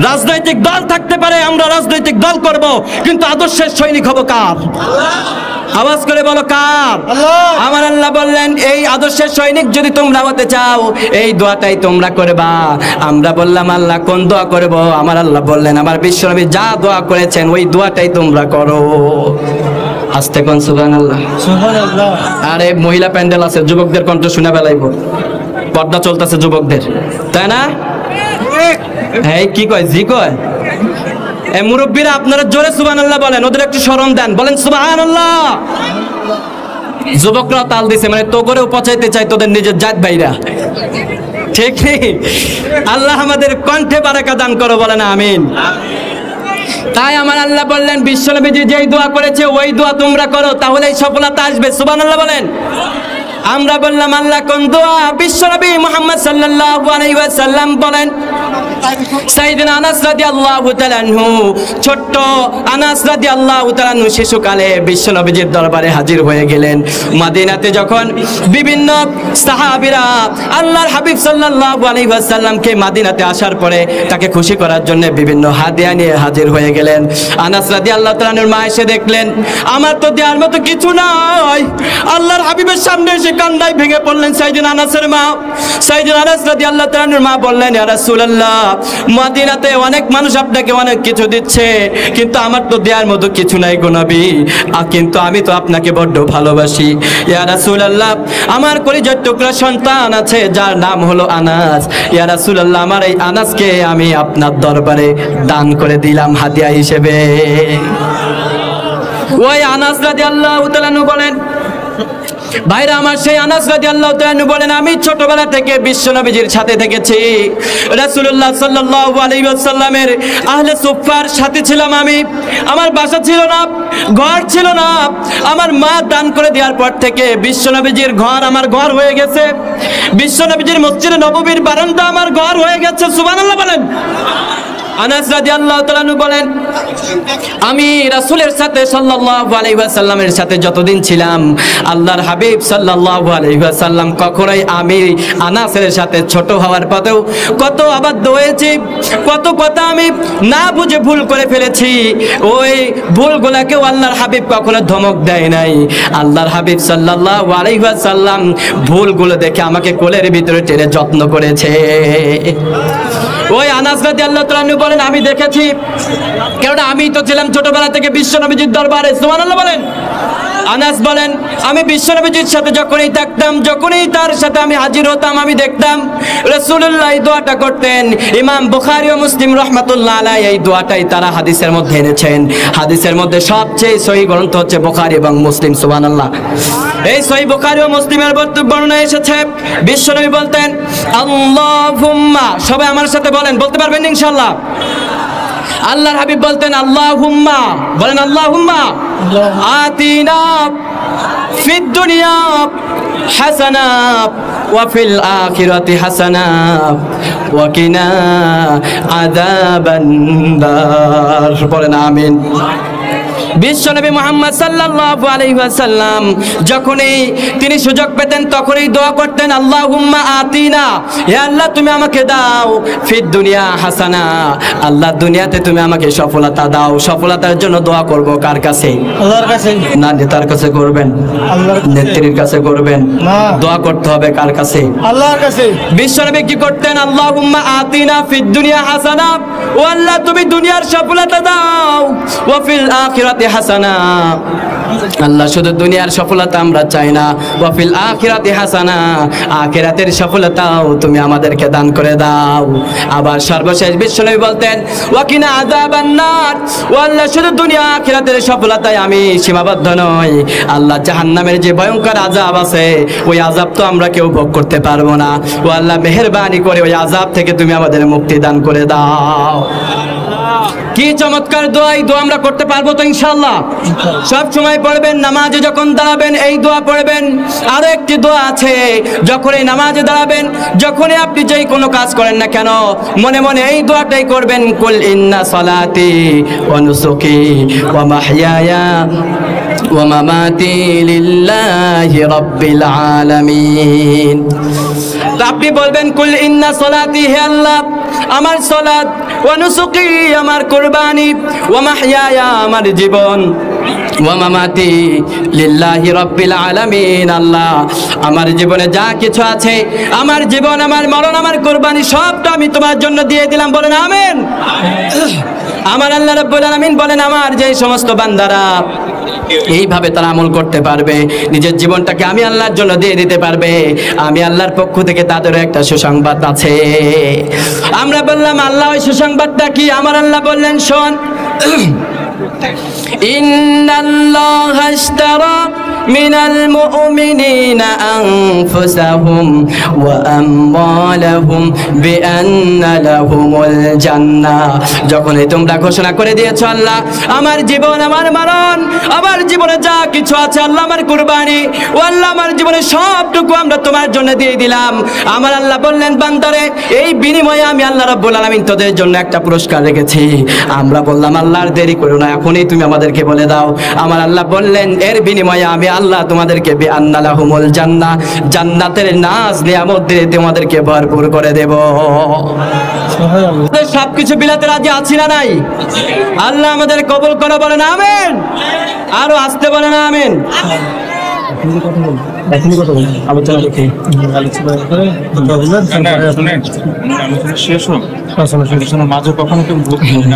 রাজনৈতিক দল থাকতে পারে, আমরা রাজনৈতিক দল করব, কিন্তু আদর্শের সৈনিক হব কার? আওয়াজ করে বলো কার? আমার আল্লাহ বললেন এই আদর্শের সৈনিক যদি তোমরা হতে চাও এই দোয়াটাই তোমরা করবা। আমরা বললাম আল্লাহ কোন দোয়া করব? আমার আল্লাহ বললেন আমার বিশ্বনবী যা দোয়া করেছেন ওই দোয়াটাই তোমরা করো। আস্তে কোন সুবহানাল্লাহ, সুবহানাল্লাহ। আরে মহিলা প্যান্ডেল আছে, যুবকদের কণ্ঠ শুনে বেলাইব। পর্দা চলতেছে যুবকদের, তাই না? এই কি কয়, জি কয়? এই মুরব্বীরা আপনারা জোরে সুবহানাল্লাহ বলেন, ওদের একটু শরম দেন, বলেন সুবহানাল্লাহ। যুবকরা তাল দিছে, মানে তো করেও পচাইতে চাই তোদের নিজের জাত ভাইরা, ঠিক নেই? আল্লাহ আমাদের কণ্ঠে বারাকা দান করো, বলেন আমিন। তাই আমার আল্লাহ বললেন বিশ্বনবীজি যেই দোয়া করেছে ওই দোয়া তোমরা করো, তাহলেই সফলতা আসবে। সুবহানাল্লাহ বলেন। আমরা বললাম আল্লাহ কোন দোয়া? বিশ্বনবী মুহাম্মদ সাল্লাল্লাহু আলাইহি ওয়াসাল্লাম বলেন সাইয়েদনা আনাস রাদিয়াল্লাহু তাআলা আনহু, ছোট্ট আনাস রাদিয়াল্লাহু তাআলা আনহু শিশুকালে বিশ্বনবীজির দরবারে হাজির হয়ে গেলেন। মদিনাতে যখন বিভিন্ন সাহাবীরা আল্লাহর হাবিব সাল্লাল্লাহু আলাইহি ওয়াসাল্লামকে মদিনাতে আসার পরে তাকে খুশি করার জন্য বিভিন্ন হাদিয়া নিয়ে হাজির হয়ে গেলেন। আনাস রাদিয়াল্লাহু তাআলা আনহুর মা এসে দেখলেন আমার তো দেওয়ার মতো কিছু নাই। আল্লাহর হাবিবের সামনে এসে কান্নায় ভেঙে পড়লেন সাইয়েদনা আনাসের মা। সাইয়েদনা আনাস রাদিয়াল্লাহু তাআলা আনহুর মা বললেন ইয়া রাসূলুল্লাহ, মদিনাতে অনেক মানুষ আপনাকে অনেক কিছু দিচ্ছে, কিন্তু আমার তো দেওয়ার মতো কিছু নাই গো নবী। কিন্তু আমি তো আপনাকে বড্ড ভালোবাসি। ইয়া রাসূলুল্লাহ, আমার কলিজার টুকরা সন্তান আছে যার নাম হলো আনাস। ইয়া রাসূলুল্লাহ, আমার এই আনাসকে আমি আপনার দরবারে দান করে দিলাম হাদিয়া হিসেবে। ওই আনাস রাদিয়াল্লাহু তাআলা আনহু বলেন ভাইরা আমার, সেই আনাস রাদিয়াল্লাহু তাআলা আনহু বলেন আমি ছোটবেলা থেকে বিশ্বনবীজির সাথে থেকেছি। রাসূলুল্লাহ সাল্লাল্লাহু আলাইহি ওয়াসাল্লামের আহলে সুফফার সাথে ছিলাম আমি। আমার বাসা ছিল না, ঘর ছিল না। আমার মা দান করে দেওয়ার পর থেকে বিশ্বনবীজির ঘর আমার ঘর হয়ে গেছে। বিশ্বনবীজির মসজিদে নববীর বারান্দা আমার ঘর হয়ে গেছে। সুবহানাল্লাহ বলেন। আনাস রাদিয়াল্লাহু তাআলা আনহু বলেন আমি রাসূলের সাথে সাল্লাল্লাহু আলাইহি ওয়াসাল্লামের সাথে যতদিন ছিলাম আল্লাহর হাবিব সাল্লাল্লাহু আলাইহি ওয়াসাল্লাম কখনোই আমি আনাসের সাথে ছোট হওয়ার পথেও কত আবদ্ধ হয়েছি, কত কথা আমি না বুঝে ভুল করে ফেলেছি। ওই ভুলগুলোকেও আল্লাহর হাবিব কখনো ধমক দেয় নাই। আল্লাহর হাবিব সাল্লাল্লাহু আলাইহি ওয়াসাল্লাম ভুলগুলো দেখে আমাকে কোলের ভিতরে টেনে যত্ন করেছে। ওই আনাস রাদিয়াল্লাহু তাআলা আনহু বলেন আমি দেখেছি, কেননা আমি তো ছিলাম ছোটবেলা থেকে বিশ্বনবীজির দরবারে। সুবহানাল্লাহ বলেন। আনাস বলেন আমি বিশ্বনবীজির সাথে যখনই থাকতাম, যখনই তার সাথে আমি হাজির হতাম, আমি দেখতাম রাসূলুল্লাহ এই দোয়াটা করতেন। ইমাম বুখারী ও মুসলিম রাহমাতুল্লাহ আলাইহি এই দোয়াটাই তারা হাদিসের মধ্যে এনেছেন। হাদিসের মধ্যে সবচেয়ে সহিহ গ্রন্থ হচ্ছে বুখারী এবং মুসলিম। সুবহানাল্লাহ। এই সহিহ বুখারী ও মুসলিমের বর্ণনা এসেছে বিশ্বনবী বলতেন আল্লাহুম্মা, সবাই আমার সাথে বলেন, বলতে পারবেন ইনশাআল্লাহ? আল্লাহর হাবিব বলতেন আল্লাহুম্মা, বলেন আল্লাহুম্মা আতিনা ফিদ দুনিয়া হাসানা ওয়া ফিল আখিরাতি হাসানা ওয়া কিনা আযাবান নার। বলেন আমিন। বিশ্বনবী মুহাম্মদ সাল্লাল্লাহু আলাইহি ওয়াসাল্লাম যখনই তিনি সুযোগ পেতেন তখনই দোয়া করতেন আল্লাহুম্মা আতিনা, হে আল্লাহ তুমি আমাকে দাও ফিদ দুনিয়া হাসানা, আল্লাহ দুনিয়াতে তুমি আমাকে সফলতা দাও। সফলতার জন্য দোয়া করব কার কাছে? আল্লাহর কাছে। না নেতার কাছে করবেন, নেত্রীর কাছে করবেন, দোয়া করতে হবে কার কাছে? আল্লাহর কাছে। বিশ্বনবী কি করতেন? আল্লাহুম্মা আতিনা ফিদ দুনিয়া হাসানা, ও আল্লাহ তুমি দুনিয়ার সফলতা দাও, ওয়া ফিল আখিরাতি হাসানা, আল্লাহ শুধু দুনিয়ার সফলতা আমরা চাই না, ওয়া ফিল আখিরাতি হাসানা, আখিরাতের সফলতাও তুমি আমাদেরকে দান করে দাও। আবার সর্বশেষ বিশ্বনবী বলতেন ওয়া কিনা আযাবান নার, ও আল্লাহ শুধু দুনিয়া আখিরাতের সফলতায় আমি সীমাবদ্ধ নই, আল্লাহ জাহান্নামের যে ভয়ঙ্কর আযাব আছে ওই আযাব তো আমরা কেউ ভোগ করতে পারবো না, ও আল্লাহ মেহেরবানি করে ওই আযাব থেকে তুমি আমাদের মুক্তি দান করে দাও। কি চমৎকার দোয়া! এই দোয়া আমরা করতে পারবো তো ইনশাআল্লাহ? সব সময় পড়বেন, নামাজে যখন দাঁড়াবেন এই দোয়া পড়বেন। আরো একটি দোয়া আছে, যখন এই নামাজে দাঁড়াবেন, যখনই আপনি যেই কোনো কাজ করেন না কেন, মনে মনে এই দোয়াটাই করবেন, কুল ইন্না সালাতি ওয়া নুসুকি ওয়া মাহইয়ায়া ওয়া মামাতি লিল্লাহি রাব্বিল আলামিন। তো আপনি বলবেন কুল ইন্না সালাতি, হে আল্লাহ আমার সালাত, ওয়া নুসুকি আমার কুরবানি, ওয়া মাহইয়ায়া আমার জীবন, ওয়া মামাতি লিল্লাহি রাব্বিল আলামিন, আল্লাহ আমার জীবনে যা কিছু আছে, আমার জীবন, আমার মরণ, আমার কুরবানি সবটা আমি তোমার জন্য দিয়ে দিলাম। বলেন আমিন। আমার আল্লাহ রাব্বুল আলামিন বলেন, আমার যে সমস্ত বান্দারা এইভাবে তারা আমল করতে পারবে, নিজের জীবনটাকে আমি আল্লাহর জন্য দিয়ে দিতে পারবে, আমি আল্লাহর পক্ষ থেকে তাদেরও একটা সুসংবাদ আছে। আমরা বললাম আল্লাহ ওই সুসংবাদটা কি? আমার আল্লাহ বললেন শোন, ইন্নাল্লাহা ইশতারা মিনাল মুমিনিনা আনফুসাহুম ওয়া আমওয়ালাহুম বিআন্না লাহুমুল জান্নাহ। যখনই তোমরা ঘোষণা করে দিয়েছো আল্লাহ আমার জীবন, আমার মরণ, আমার জীবনে যা কিছু আছে আল্লাহ আমার কুরবানি, ও আল্লাহ আমার জীবনে সবটুকু আমরা তোমার জন্য দিয়ে দিলাম। আমার আল্লাহ বললেন বান্দারে, এই বিনিময়ে আমি আল্লাহ রাব্বুল আলামিন তোদের জন্য একটা পুরস্কার রেখেছি। আমরা বললাম আল্লাহর দেরি করো না, এখনই তুমি আমাদেরকে বলে দাও। আমার আল্লাহ বললেন এর বিনিময়ে আমি আল্লাহ তোমাদেরকে বিআন্না লাহুমুল জান্নাহ, জান্নাতের নাজ নিয়ামত দিয়ে তোমাদেরকে ভরপুর করে দেব। সবকিছু বিলাতে রাজি আছি না নাই? আল্লাহ আমাদের কবুল করো, বলেন আমিন। আরো আসতে বলেন আমিন। আলোচনা রেখে শেষ হোক, আলোচনার মাঝে কখনো কেউ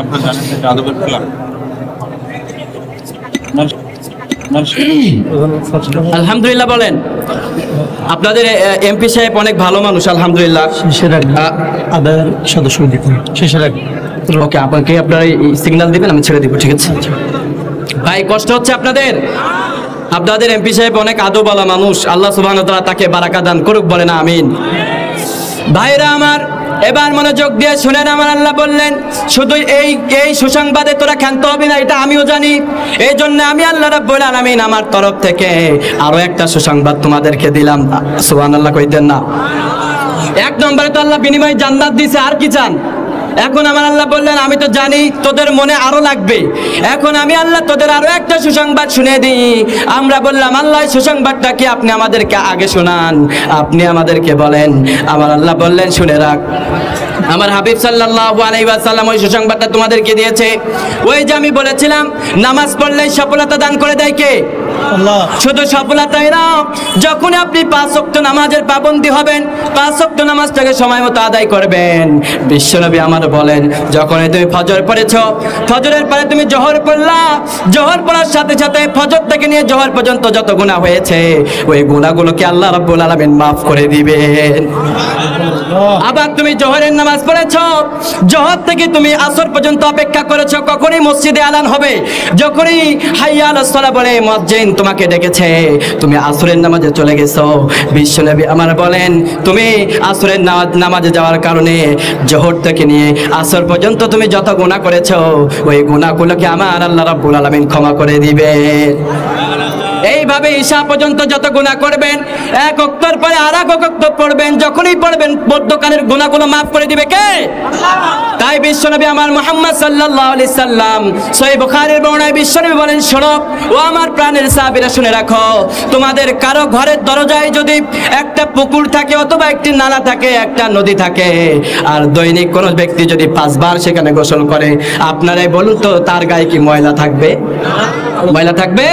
আপনারা জানেন আদবের খেলা। আলহামদুলিল্লাহ বলেন। আপনাদের এমপি সাহেব অনেক ভালো মানুষ, আলহামদুলিল্লাহ। আদায়ের সদস্য শেষের আগে ওকে, আপনাকে আপনারা সিগন্যাল দিবেন, আমি ছেড়ে দিব, ঠিক আছে? ভাই কষ্ট হচ্ছে আপনাদের, আপনাদের এমপি সাহেব অনেক আদবওয়ালা মানুষ, আল্লাহ সুবহানাহু ওয়া তাআলা তাকে বারাকা দান করুক, বলেন আমিন। ভাইরা আমার, এবার মনোযোগ দিয়ে শুনেন। আমার আল্লাহ বললেন শুধু এই সুসংবাদে তোরা ক্ষান্ত হবি না, এটা আমিও জানি। এই জন্য আমি আল্লাহ রাব্বুল আলামিন আমার তরফ থেকে আরো একটা সুসংবাদ তোমাদেরকে দিলাম। সুবহানাল্লাহ কইতেন না? এক নম্বরে তো আল্লাহ বিনিময়ে জান্নাত দিয়েছে, আর কি চান? এখন আমার আল্লাহ বললেন আমি তো জানি তোদের মনে আরো লাগবে, এখন আমি আল্লাহ তোদের আরো একটা সুসংবাদ শুনে দিই। আমরা বললাম আল্লাহ সুসংবাদটা কি? আপনি আমাদেরকে আগে শোনান, আপনি আমাদেরকে বলেন। আমার আল্লাহ বললেন শুনে রাখ, আমার হাবিব সাল্লাল্লাহু আলাইহি ওয়াসাল্লাম ওই সুসংবাদটা তোমাদেরকে দিয়েছে। ওই যে আমি বলেছিলাম নামাজ পড়লেই সফলতা দান করে দেয় কে? আল্লাহ। শুধু সফলতাই না, যখন আপনি 5 ওয়াক্ত নামাজের পাবন্দী হবেন, 5 ওয়াক্ত নামাজটাকে সময় মতো আদায় করবেন। বিশ্বনবী আমার বলেন যখন তুমি ফজর পড়েছো, ফজরের পরে তুমি জোহর পড়লা, জোহর পড়ার সাথে সাথে ফজর থেকে নিয়ে জোহর পর্যন্ত যত গুনাহ হয়েছে ওই গুনাহগুলোকে আল্লাহ রাব্বুল আলামিন মাফ করে দিবেন। আবার তুমি জোহরের নামাজ পড়েছো, জোহর থেকে তুমি আসর পর্যন্ত অপেক্ষা করেছো কখনই মসজিদে আযান হবে, যখনই হাইয়া আলাস সালাহ বলে মুয়াজ্জিন তোমাকে ডেকেছে, তুমি আসরের নামাজে চলে গেছো। বিশ্বনবী আমার বলেন তুমি আসরের নামাজে যাওয়ার কারণে জোহর থেকে নিয়ে আসর পর্যন্ত তুমি যত গুনাহ করেছো ওই গুনাহগুলোকে আমার আল্লাহ রাব্বুল আলামিন ক্ষমা করে দিবেন। এইভাবে ঈশা পর্যন্ত যত গুনাহ করবেন, এক ওয়াক্তের পরে আর এক ওয়াক্ত পড়বেন, যখনই পড়বেন মধ্যখানের গুনাহগুলো মাফ করে দিবে কে? তাই বিশ্বনবী আমার মুহাম্মদ সাল্লাল্লাহু আলাইহি সাল্লাম সহিহ বুখারীর বর্ণনায় বিশ্বনবী বলেন শোনো ও আমার প্রাণের সাহাবীরা শুনে রাখো, তোমাদের কারো ঘরের দরজায় যদি একটা পুকুর থাকে অথবা একটি নালা থাকে, একটা নদী থাকে, আর দৈনিক কোনো ব্যক্তি যদি 5 বার সেখানে গোসল করে, আপনারাই বলুন তো তার গায়ে কি ময়লা থাকবে? ময়লা থাকবে?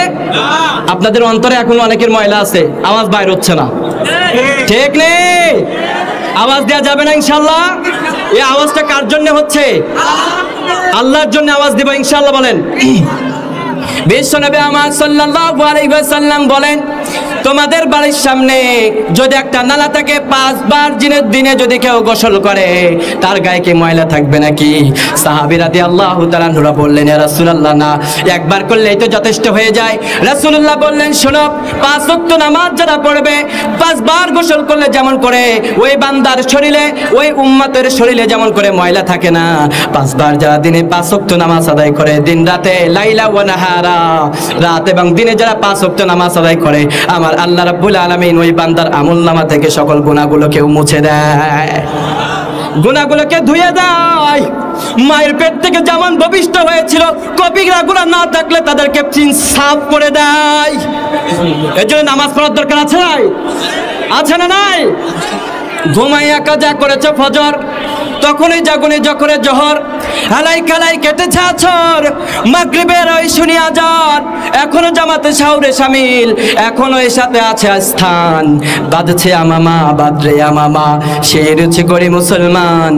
আপনাদের অন্তরে এখনো অনেকের ময়লা আছে, আওয়াজ বাইর হচ্ছে না, ঠিক নেই? আওয়াজ দেওয়া যাবে না ইনশাআল্লাহ? এই আওয়াজটা কার জন্য হচ্ছে? আল্লাহর জন্য আওয়াজ দিব ইনশাআল্লাহ, বলেন। বিশ্বনবী আমার সাল্লাল্লাহু আলাইহি ওয়াসাল্লাম বলেন, তোমাদের বাড়ির সামনে যদি একটা নালা থাকে, 5 বার দিনে যদি কেউ গোসল করে তার গায়ে কি ময়লা থাকবে নাকি? সাহাবী রাদিয়াল্লাহু তাআলা আনহুরা বললেন, ইয়া রাসূলুল্লাহ, না, একবার করলেই তো যথেষ্ট হয়ে যায়। রাসূলুল্লাহ বললেন, শোনো, 5 ওয়াক্ত নামাজ যারা পড়বে, 5 বার গোসল করলে যেমন করে ওই বান্দার শরীরে, ওই উম্মতের শরীরে যেমন করে ময়লা থাকে না, 5 বার যারা দিনে 5 ওয়াক্ত নামাজ আদায় করে, দিন রাতে, লাইলা ওয়া নাহারা, রাত এবং দিনে যারা 5 ওয়াক্ত নামাজ আদায় করে, আমার আল্লাহ রাব্বুল আলামিন ওই বান্দার আমলনামা থেকে সকল গুনাহগুলোকে মুছে দেয়, গুনাহগুলোকে ধুয়ে দেয়। মায়ের পেট থেকে যেমন ভবিষ্য হয়েছিল, কবিরা গুনাহ না থাকলে তাদেরকে সাফ করে দেয়। এর জন্য নামাজ পড়ার দরকার আছে নাই? আছে না নাই? ঘুমাইয়া কাজা করেছে ফজর, তখনই জাগুনি যখনে জোহর, হালাই খালাই কেটেছে আছর, মাগরিবের ওই শুনি আজান, এখনো জামাতে শাওরে শামিল, এখনো এর সাথে আছে স্থান, বাজছে আমামা বাদরে আমামা, সেই রুচি করি মুসলমান,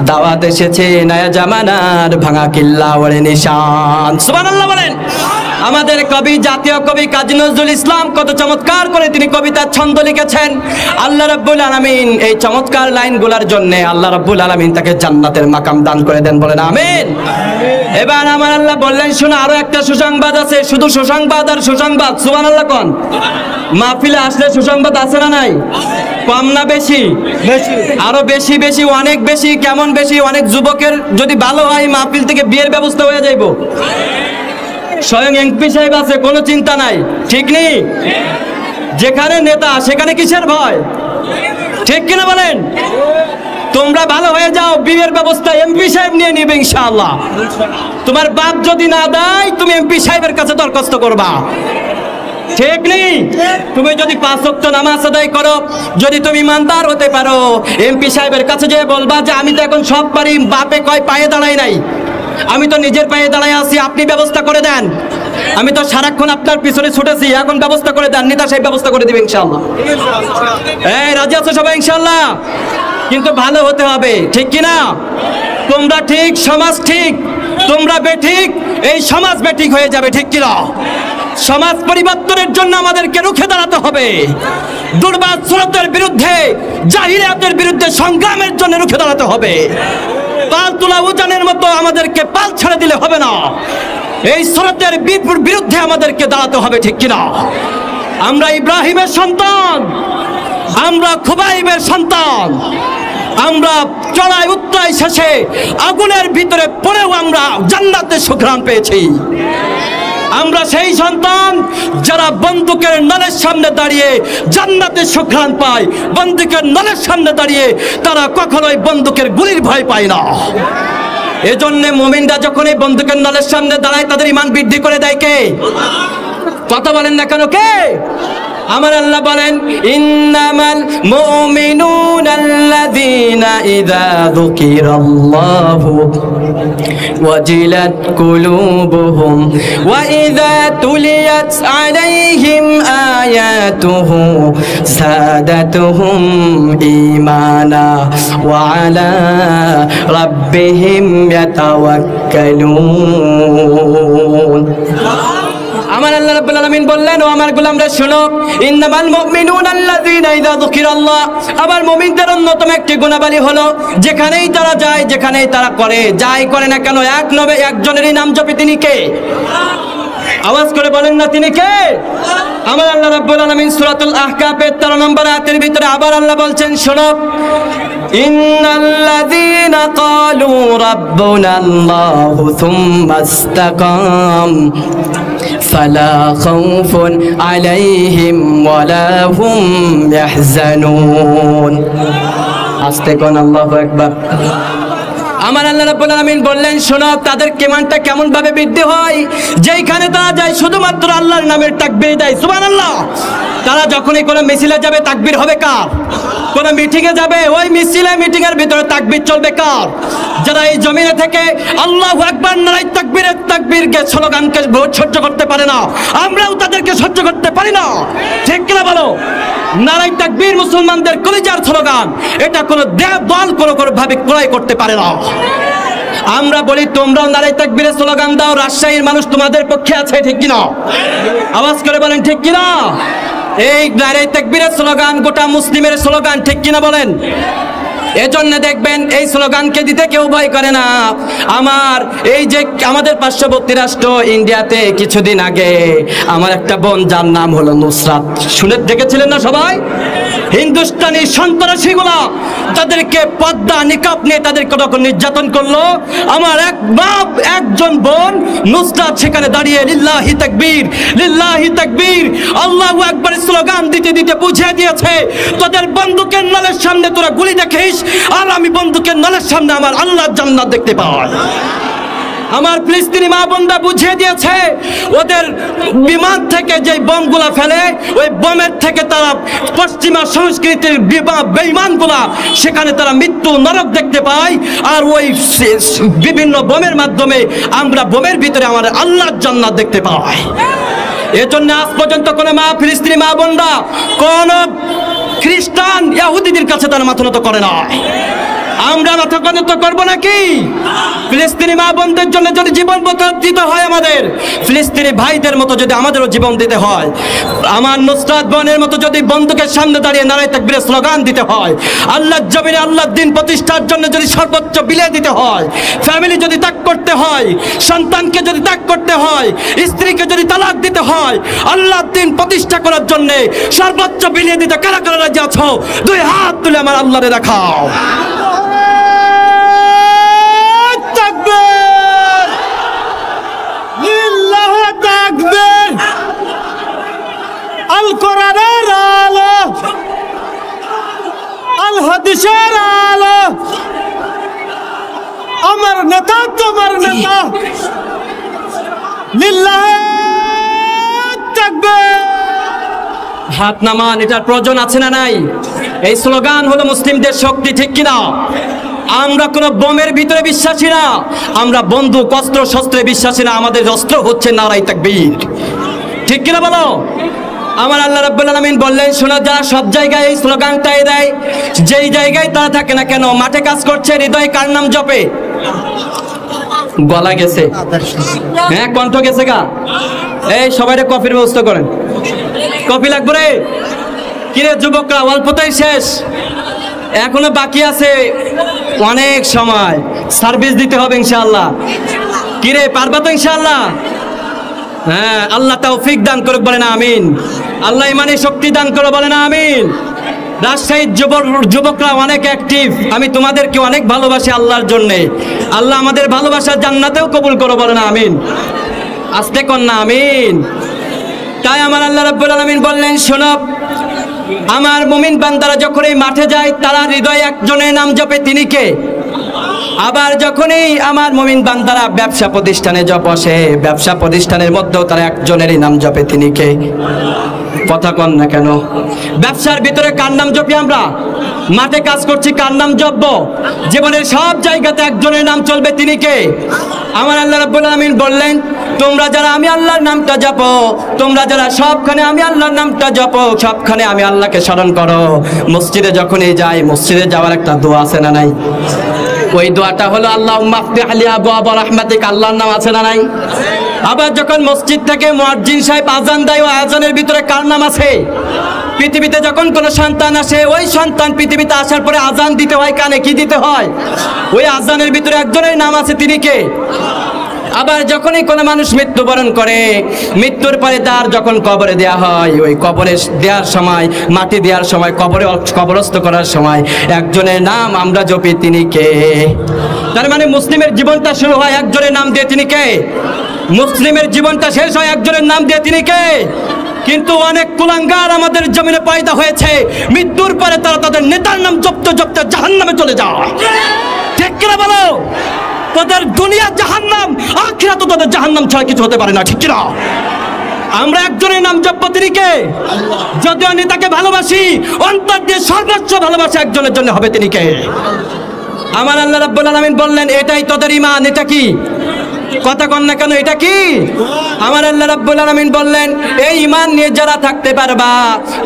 দাওয়াত এসেছে নয়া জামানার, ভাঙা কিল্লা ওরে নিশান। সুবহানাল্লাহ বলেন। আমাদের কবি, জাতীয় কবি কাজী নজরুল ইসলাম কত চমৎকার করে তিনি কবিতার ছন্দ লিখেছেন। আল্লাহ রাব্বুল আলামিন এই চমৎকার লাইনগুলোর জন্য আল্লাহ রাব্বুল আলামিন তাকে জান্নাতের মাকাম দান করে দেন, বলেন আমিন। এবার আমার আল্লাহ বললেন, শোনো, আরো একটা সুসংবাদ আছে, শুধু সুসংবাদ আর সুসংবাদ, সুবহানাল্লাহ কোন? মাহফিলে আসলে সুসংবাদ আছে না নাই? কম না বেশি? আরো বেশি, বেশি, অনেক বেশি। কেমন বেশি? অনেক যুবকের যদি ভালো হয় মাহফিল থেকে বিয়ের ব্যবস্থা হয়ে যাইব। স্বয়ং এমপি সাহেব আছে, কোনো চিন্তা নাই, ঠিক নেই? যেখানে নেতা সেখানে কিসের ভয়? ঠিক কিনা বলেন? তোমরা ভালো হয়ে যাও, বিয়ের ব্যবস্থা এমপি সাহেব নিয়ে নিবে ইনশাআল্লাহ। তোমার বাপ যদি না দেয়, তুমি এমপি সাহেবের কাছে দরখাস্ত করবা, ঠিক নেই? তুমি যদি 5 ওয়াক্ত নামাজ আদায় করো, যদি তুমি ইমানদার হতে পারো, এমপি সাহেবের কাছে যেয়ে বলবা যে আমি তো এখন সব পারি, বাপে কয় পায়ে দাঁড়াই নাই, আমি তো নিজের পায়ে দাঁড়ায় আছি, আপনি ব্যবস্থা করে দেন, আমি তো সারাক্ষণ আপনার পিছনে ছুটেছি, এখন ব্যবস্থা করে দেন। নেতা সাহেব ব্যবস্থা করে দিবে ইনশাআল্লাহ। এই রাজি আছো সবাই ইনশাআল্লাহ? কিন্তু ভালো হতে হবে, ঠিক কিনা? তোমরা ঠিক, সমাজ ঠিক, তোমরা বেঠিক, এই সমাজ বেঠিক হয়ে যাবে, ঠিক কিনা? সমাজ পরিবর্তনের জন্য আমাদেরকে রুখে দাঁড়াতে হবে, দুর্বার সুরতের বিরুদ্ধে, জাহিলিয়াতের বিরুদ্ধে সংগ্রামের জন্য রুখে দাঁড়াতে হবে। পাল তোলা উজানের মতো আমাদেরকে পাল ছেড়ে দিলে হবে না, এই সুরতের বিরুদ্ধে আমাদেরকে দাঁড়াতে হবে, ঠিক কিনা? আমরা ইব্রাহিমের সন্তান, আমরা খুবাইবের সন্তান, আমরা চড়াই উত্তরাই শেষে আগুনের ভিতরে পড়েও আমরা জান্নাতের সুঘ্রাণ পেয়েছি। আমরা সেই সন্তান যারা বন্দুকের নলের সামনে দাঁড়িয়ে জান্নাতের সুঘ্রাণ পায়, বন্দুকের নলের সামনে দাঁড়িয়ে তারা কখনোই বন্দুকের গুলির ভয় পায় না। এজন্য মুমিনরা যখন এই বন্দুকের নলের সামনে দাঁড়ায়, তাদের ঈমান বৃদ্ধি করে দেয় কে? কথা বলেন না কেন, কে? আমার আল্লাহ বলেন, ইন্নামাল মুমিনুনা আল্লাযীনা ইযা যুকিরাল্লাহু ওয়াজিলাত কুলুবুহুম ওয়া ইযা তুলিয়াত আলাইহিম আয়াতুহু যাদাতুহুম ঈমানা ওয়া আলা রাব্বিহিম ইয়াতাওয়াক্কালুন। আমার আল্লাহ রাব্বুল আলামিন বললেন, ও আমার গোলামরা শোনো, ইন্নামাল মুমিনুনা আল্লাযীনা ইযা যুকিরাল্লাহ, আবার মুমিনদের অন্যতম একটি গুণাবলী হলো যেখানেই তারা যায়, যেখানেই তারা করে, যাই করে না কেন, একজনেরই নাম জপে, তিনি কে? আওয়াজ করে বলেন না, তিনি কে? আমার আল্লাহ রাব্বুল আলামিন সূরাতুল আহকাফের 13 নম্বর আয়াতের ভিতরে আবার আল্লাহ বলছেন, শোনো, ইন্নাল্লাযীনা ক্বালু রাব্বুনাল্লাহু সুম্মা ইসতাকাম ফালা খাউফুন আলাইহিম ওয়ালা হুম ইয়াহজানুন। আস্তে কোন, আল্লাহু আকবার। আমার আল্লাহ রাব্বুল আলামিন বললেন, শোনো, তাদের ঈমানটা কেমন ভাবে বৃদ্ধি হয়? যেখানে তারা যায় শুধুমাত্র আল্লাহর নামের তাকবীর দেয়, সুবহানাল্লাহ। তারা যখনই কোনো মিছিলে যাবে, তাকবীর হবে কার? কোনো মিটিংয়ে যাবে, ওই মিছিলে, মিটিংয়ের ভিতরে তাকবীর চলবে কার? যারা এই জমিনে থেকে আল্লাহু আকবার, নারায়ে তাকবীরকে, স্লোগানকে সহ্য করতে পারে না, আমরাও তাদেরকে সহ্য করতে পারি না, ঠিক কিনা বলো? নারায়ে তাকবীর মুসলমানদের কলিজার স্লোগান, এটা কোনো দল কোনো ভাবে ক্রয় করতে পারে না। আমরা বলি তোমরাও নারে তাকবীরের স্লোগান দাও, রাজশাহীর মানুষ তোমাদের পক্ষে আছে, ঠিক কিনা? আওয়াজ করে বলেন ঠিক কিনা? এই নারে তাকবীরের স্লোগান গোটা মুসলিমের স্লোগান, ঠিক কিনা বলেন? এজন্য দেখবেন এই স্লোগানকে দিতে কেউ ভয় করে না। আমার এই যে আমাদের পার্শ্ববর্তী রাষ্ট্র ইন্ডিয়াতে কিছুদিন আগে আমার একটা বোন, যার নাম হলো নুসরাত, শুনে দেখেছিলেন না সবাই? হিন্দুস্তানি সন্ত্রাসীগুলা তাদেরকে পর্দা নিকাব নিয়ে তাদেরকে যখন নির্যাতন করলো, আমার একজন বোন নুসরাত সেখানে দাঁড়িয়ে লিল্লাহি তাকবীর, লিল্লাহি তাকবীর, আল্লাহু আকবার স্লোগান দিতে দিতে বুঝিয়ে দিয়েছে, তোদের বন্দুকের নলের সামনে তোরা গুলি দেখিস, আর আমি বন্দুকের নলের সামনে আমার আল্লাহর জান্নাত দেখতে পাই। আমার ফিলিস্তিনি মা বোনরা বুঝিয়ে দিয়েছে, ওদের বিমান থেকে যে বোমগুলা ফেলে, ওই বোমের থেকে তারা পশ্চিমা সংস্কৃতির বেঈমানগুলা সেখানে তারা মৃত্যু নরক দেখতে পায়, আর ওই বিভিন্ন বোমের মাধ্যমে আমরা বোমের ভিতরে আমার আল্লাহর জান্নাত দেখতে পাই। এজন্য আজ পর্যন্ত কোন মা, ফিলিস্তিনি মা বোনরা কোন খ্রিস্টান ইহুদিদের কাছে তারা মাথা নত করে না। আমরা মাথা নত করবো নাকি? ফিলিস্তিনি মা বোনদের জন্য যদি জীবন দিতে হয়, আমাদের ফিলিস্তিনি ভাইদের মতো যদি আমাদেরও জীবন দিতে হয়, আমার নুসরাত বোনের মতো যদি বন্দুকের সামনে দাঁড়িয়ে নারায়ে তাকবীরের স্লোগান দিতে হয়, আল্লাহর জমিনে আল্লাহর দিন প্রতিষ্ঠার জন্য যদি সর্বোচ্চ বিলিয়ে দিতে হয়, ফ্যামিলি যদি ত্যাগ করতে হয়, সন্তানকে যদি ত্যাগ করতে হয়, স্ত্রীকে যদি তালাক দিতে হয়, আল্লাহর দিন প্রতিষ্ঠা করার জন্য সর্বোচ্চ বিলিয়ে দিতে কারা কারা রাজি আছো? দুই হাত তুলে আমার আল্লাহরে দেখাও। আল কোরআনের আলো, আল হাদিসের আলো, আমার নেতা তোমার নেতা, লিল্লাহি তাকবীর। হাত নামান, এটার প্রয়োজন আছে না নাই? এই স্লোগান হলো মুসলিমদের শক্তি, ঠিক কিনা? আমরা কোনো বোমের ভিতরে বিশ্বাসী না, আমরা বন্দুক অস্ত্র শস্ত্রে বিশ্বাসী না, আমাদের অস্ত্র হচ্ছে নারায়ে তাকবীর, ঠিক কিনা বলো? আমার আল্লাহ রাব্বুল আলামিন বললেন, শোনো, যারা সব জায়গায় এই স্লোগানটাই দেয়, যেই জায়গায় তারা থাকে না কেন, মাঠে কাজ করছে, হৃদয়ে কার নাম জপে? গলা গেছে, হ্যাঁ, কণ্ঠ গেছে গা। এই সবাইরে কফির ব্যবস্থা করেন, কফি লাগবে রে। কিরে যুবকরা, অল্পতেই শেষ, এখনো বাকি আছে অনেক সময়, সার্ভিস দিতে হবে ইনশাআল্লাহ। কিরে, পারবা তো ইনশাআল্লাহ? হ্যাঁ, আল্লাহ তৌফিক দান করুক, বলে না আমিন। আল্লাহ ইমানে শক্তি দান করো, বলে না আমিন। রাজশাহীর যুবকরা অনেক অ্যাক্টিভ, আমি তোমাদেরকে অনেক ভালোবাসি আল্লাহর জন্যে। আল্লাহ আমাদের ভালোবাসা জান্নাতেও কবুল করো, বলে না আমিন। আস্তে কর না আমিন। তাই আমার আল্লাহ রাব্বুল আলামিন বললেন, শোনো, আমার মুমিন বান্দারা যখন এই মাঠে যায়, তারা হৃদয়ে একজনের নাম জপে, তিনি কে? আবার যখনই আমার মুমিন বান্দারা ব্যবসা প্রতিষ্ঠানে বসে, ব্যবসা প্রতিষ্ঠানের মধ্যেও তারা একজনেরই নাম জপে, তিনি কে? কথা কন না কেন? ব্যবসার ভিতরে কার নাম জপি আমরা? মাঠে কাজ করছি, কার নাম জপবো? জীবনের সব জায়গাতে একজনের নাম চলবে, তিনি কে? আমার আল্লাহ রাব্বুল আলামিন বললেন, তোমরা যারা আমি আল্লাহর নামটা জপো, তোমরা যারা সবখানে আমি আল্লাহর নামটা জপো, সবখানে আমি আল্লাহকে স্মরণ করো, মসজিদে যখনই যাই, মসজিদে যাওয়ার একটা দোয়া আছে না নাই? ওই দোয়াটা হলো আল্লাহুম্মা আফতিহ লি আবওয়াবা রাহমাতিক, আল্লাহর নাম আছে না নাই? আবার যখন মসজিদ থেকে মুয়াজ্জিন সাহেব আযান দেয়, ওই আযানের ভিতরে কার নাম আছে? পৃথিবীতে যখন কোনো সন্তান আসে, ওই সন্তান পৃথিবীতে আসার পরে আযান দিতে হয়, কানে কি দিতে হয়? ওই আযানের ভিতরে একজনের নাম আছে, তিনি কে? আবার যখনই কোনো মানুষ মৃত্যুবরণ করে, মৃত্যুর পরে তার যখন কবরে দেয়া হয়, ওই কবরে দেওয়ার সময়, মাটি দেওয়ার সময়, কবরস্থ করার সময় একজনের নাম আমরা জপি, তিনি কে? তার মানে মুসলিমের জীবনটা শুরু হয় একজনের নাম দিয়ে, তিনি কে? মুসলিমের জীবনটা শেষ হয় একজনের নাম দিয়ে, তিনি কে? কিন্তু অনেক কুলাঙ্গার আমাদের জমিনে পয়দা হয়েছে, মৃত্যুর পরে তারা তাদের নেতার নাম জপতে জপতে জাহান্নামে চলে যায়, ঠিক কিনা বলো? তাদের দুনিয়া জাহান্নাম, আখিরাত তাদের জাহান্নাম ছাড়া কিছু হতে পারে না, ঠিক কিনা? আমরা একজনের নাম জপবো, তিনি কে? যদিও নেতাকে ভালোবাসি, অন্তর দিয়ে সর্বোচ্চ ভালোবাসা একজনের জন্য হবে, তিনি কে? আমার আল্লাহ রাব্বুল আলামিন বললেন, এটাই তোদের ঈমান। এটা কি? কথা কন না কেন, এটা কি? আমার আল্লাহ রাব্বুল আলামিন বললেন, এই ঈমান নিয়ে যারা থাকতে পারবা,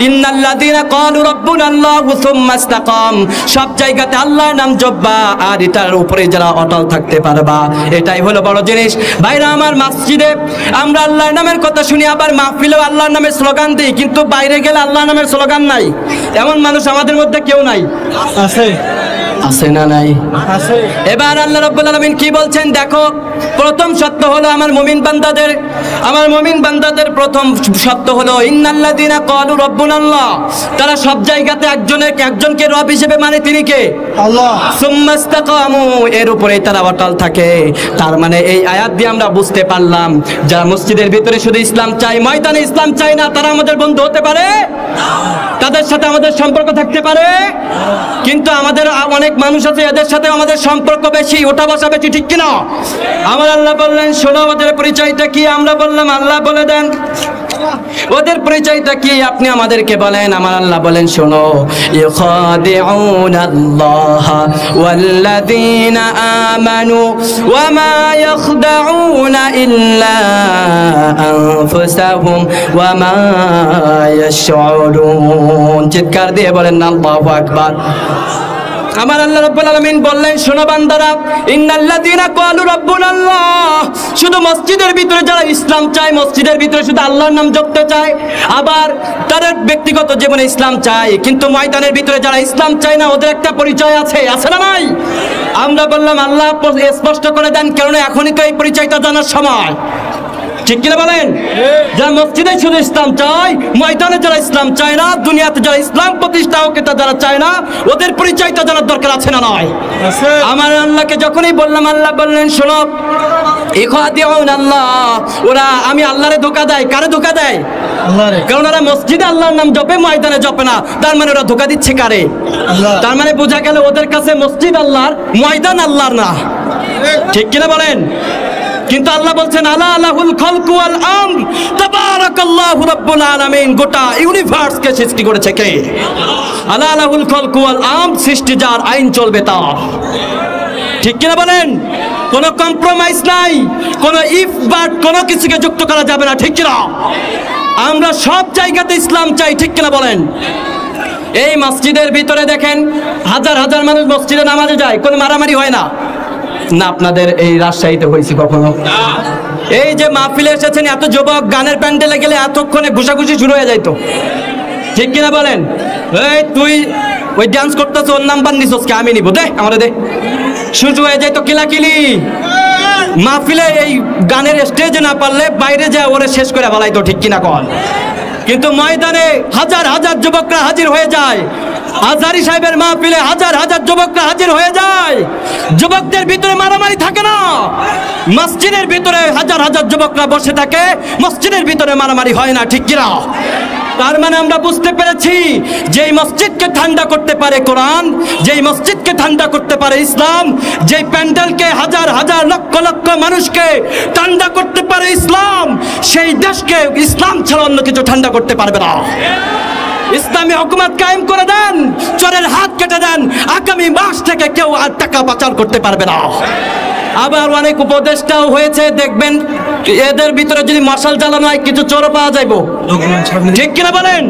ইন্নাল্লাযীনা ক্বালু রাব্বুনাল্লাহু সুম্মা ইসতাকাম, সব জায়গাতে আল্লাহর নাম জপবা আর এটার উপরে যারা অটল থাকতে পারবা, এটাই হলো বড় জিনিস। ভাইরা আমার, মসজিদে আমরা আল্লাহর নামের কথা শুনি, আবার মাহফিলেও আল্লাহর নামের স্লোগান দিই, কিন্তু বাইরে গেলে আল্লাহর নামের স্লোগান নাই। এমন মানুষ আমাদের মধ্যে কেউ নাই? আছে আছে না নাই? আছে। এবার আল্লাহ রাব্বুল আলামিন কি বলছেন দেখো। প্রথম সত্য হলো আমার মুমিন বান্দাদের প্রথম সত্য হলো ইন্নাল্লাযীনা ক্বালু রাব্বুনাল্লাহ, তারা সব জায়গাতে একজনকে রব হিসেবে মানে, তিনি কে? আল্লাহ। সুম্মা ইসতাকামু, এর উপরেই তারা অটল থাকে। তার মানে এই আয়াত দিয়ে আমরা বুঝতে পারলাম, যারা মসজিদের ভিতরে শুধু ইসলাম চাই, ময়দানে ইসলাম চাই না, তারা আমাদের বন্ধু হতে পারে, তাদের সাথে আমাদের সম্পর্ক থাকতে পারে। কিন্তু আমাদের অনেক মানুষ আছে, এদের সাথে আমাদের সম্পর্ক বেশি, ওঠা বসা বেশি, ঠিক কিনা? আমার আল্লাহ বললেন, শোনো ওদের পরিচয়টা কি? আমরা বললাম আল্লাহ বলে দেন। ওদের পরিচয়টা কি আপনি আমাদেরকে বলেন। আমার আল্লাহ বলেন, শোনো, ইখাদিউনাল্লাহ ওয়াল্লাযীনা আমানু ওয়া মা ইয়াখদাউনা ইল্লা আনফুসাহুম ওয়া মা ইয়াশউরুন। চিৎকার দিয়ে বলেন না আল্লাহু আকবার। আমার আল্লাহ রাব্বুল আলামিন বললেন, শোনো বান্দারা, ইন্নাল্লাযীনা ক্বালু রাব্বুনাল্লাহ, শুধু মসজিদের ভিতরে যারা ইসলাম চায়, মসজিদের ভিতরে শুধু আল্লাহর নাম জপতে চায়, আবার তাদের ব্যক্তিগত জীবনে ইসলাম চায়, কিন্তু ময়দানের ভিতরে যারা ইসলাম চায় না, ওদের একটা পরিচয় আছে, আছে না নাই? আমরা বললাম আল্লাহ স্পষ্ট করে দেন, কারণ এখনই তো এই পরিচয়টা জানার সময়, ঠিক কিনা বলেন? যারা মসজিদে শুধু ইসলাম চায়, ময়দানে যারা ইসলাম চায় না, দুনিয়াতে যারা ইসলাম প্রতিষ্ঠা হোক এটা যারা চায় না, ওদের পরিচয়টা জানার দরকার আছে না নয়? আমার আল্লাহকে যখনই বললাম, আল্লাহ বললেন, শোনো, ইখাদিউনাল্লাহ, ওরা আমি আল্লাহরে ধোঁকা দেয়। কারে ধোঁকা দেয়? আল্লাহরে। কারণ ওরা মসজিদে আল্লাহর নাম জপে, ময়দানে জপে না। তার মানে ওরা ধোঁকা দিচ্ছে কারে? আল্লাহ। তার মানে বোঝা গেল ওদের কাছে মসজিদ আল্লাহর, ময়দান আল্লাহর না, ঠিক কিনা বলেন? কিন্তু আল্লাহ বলছেন, আলা লাহুল খালকু ওয়াল আমর, তাবারাকাল্লাহু রাব্বুল আলামিন। গোটা ইউনিভার্সকে সৃষ্টি করেছে কে? আলা লাহুল খালকু ওয়াল আমর, সৃষ্টি যার, আইন চলবে তার, ঠিক কিনা বলেন? কোনো কম্প্রোমাইজ নাই, কোনো ইফ বাট কোনো কিছুকে যুক্ত করা যাবে না, ঠিক কিনা? আমরা সব জায়গাতে ইসলাম চাই, ঠিক কিনা বলেন? এই মসজিদের ভিতরে দেখেন, হাজার হাজার মানুষ মসজিদে নামাজে যায়, কোনো মারামারি হয় না। না, আপনাদের এই রাজশাহীতে হয়েছে কখনো? এই যে মাহফিলে এসেছেন, এত যুবক, গানের প্যান্ডেলে গেলে এতক্ষণে ঘুষাঘুষি শুরু হয়ে যাইতো, ঠিক কিনা বলেন? এই তুই ওই ডান্স করতেছ, ওর নাম্বার নিছস কে? আমি নিব, দে আমারে দে, শুরু হয়ে যাইতো কিলাকিলি। মাহফিলে এই গানের স্টেজে না পারলে বাইরে যায় ওরে শেষ করে ফেলাইতো, ঠিক কিনা কন? কিন্তু ময়দানে হাজার হাজার যুবকরা হাজির হয়ে যায়, আজহারী সাহেবের মাহফিলে হাজার হাজার যুবকরা হাজির হয়ে যায়, যুবকদের ভিতরে মারামারি থাকে না। মসজিদের ভিতরে হাজার হাজার যুবকরা বসে থাকে, মসজিদের ভিতরে মারামারি হয় না, ঠিক কিনা? তার মানে আমরা বুঝতে পেরেছি, যেই মসজিদকে ঠান্ডা করতে পারে কোরআন, যেই মসজিদকে ঠান্ডা করতে পারে ইসলাম, যেই প্যান্ডেলকে হাজার হাজার লক্ষ লক্ষ মানুষকে ঠান্ডা করতে পারে ইসলাম, সেই দেশকে ইসলাম ছাড়া অন্য কিছু ঠান্ডা করতে পারবে না। ইসলামী হুকুমত কায়েম করে দেন, চোরের হাত কেটে দেন, আগামী মাস থেকে কেউ আর টাকা পাচার করতে পারবে না। আবার অনেক উপদেষ্টাও হয়েছে, দেখবেন এদের ভিতরে যদি মশাল জ্বালানো হয়, কিছু চোরও পাওয়া যাইব, ঠিক কিনা বলেন?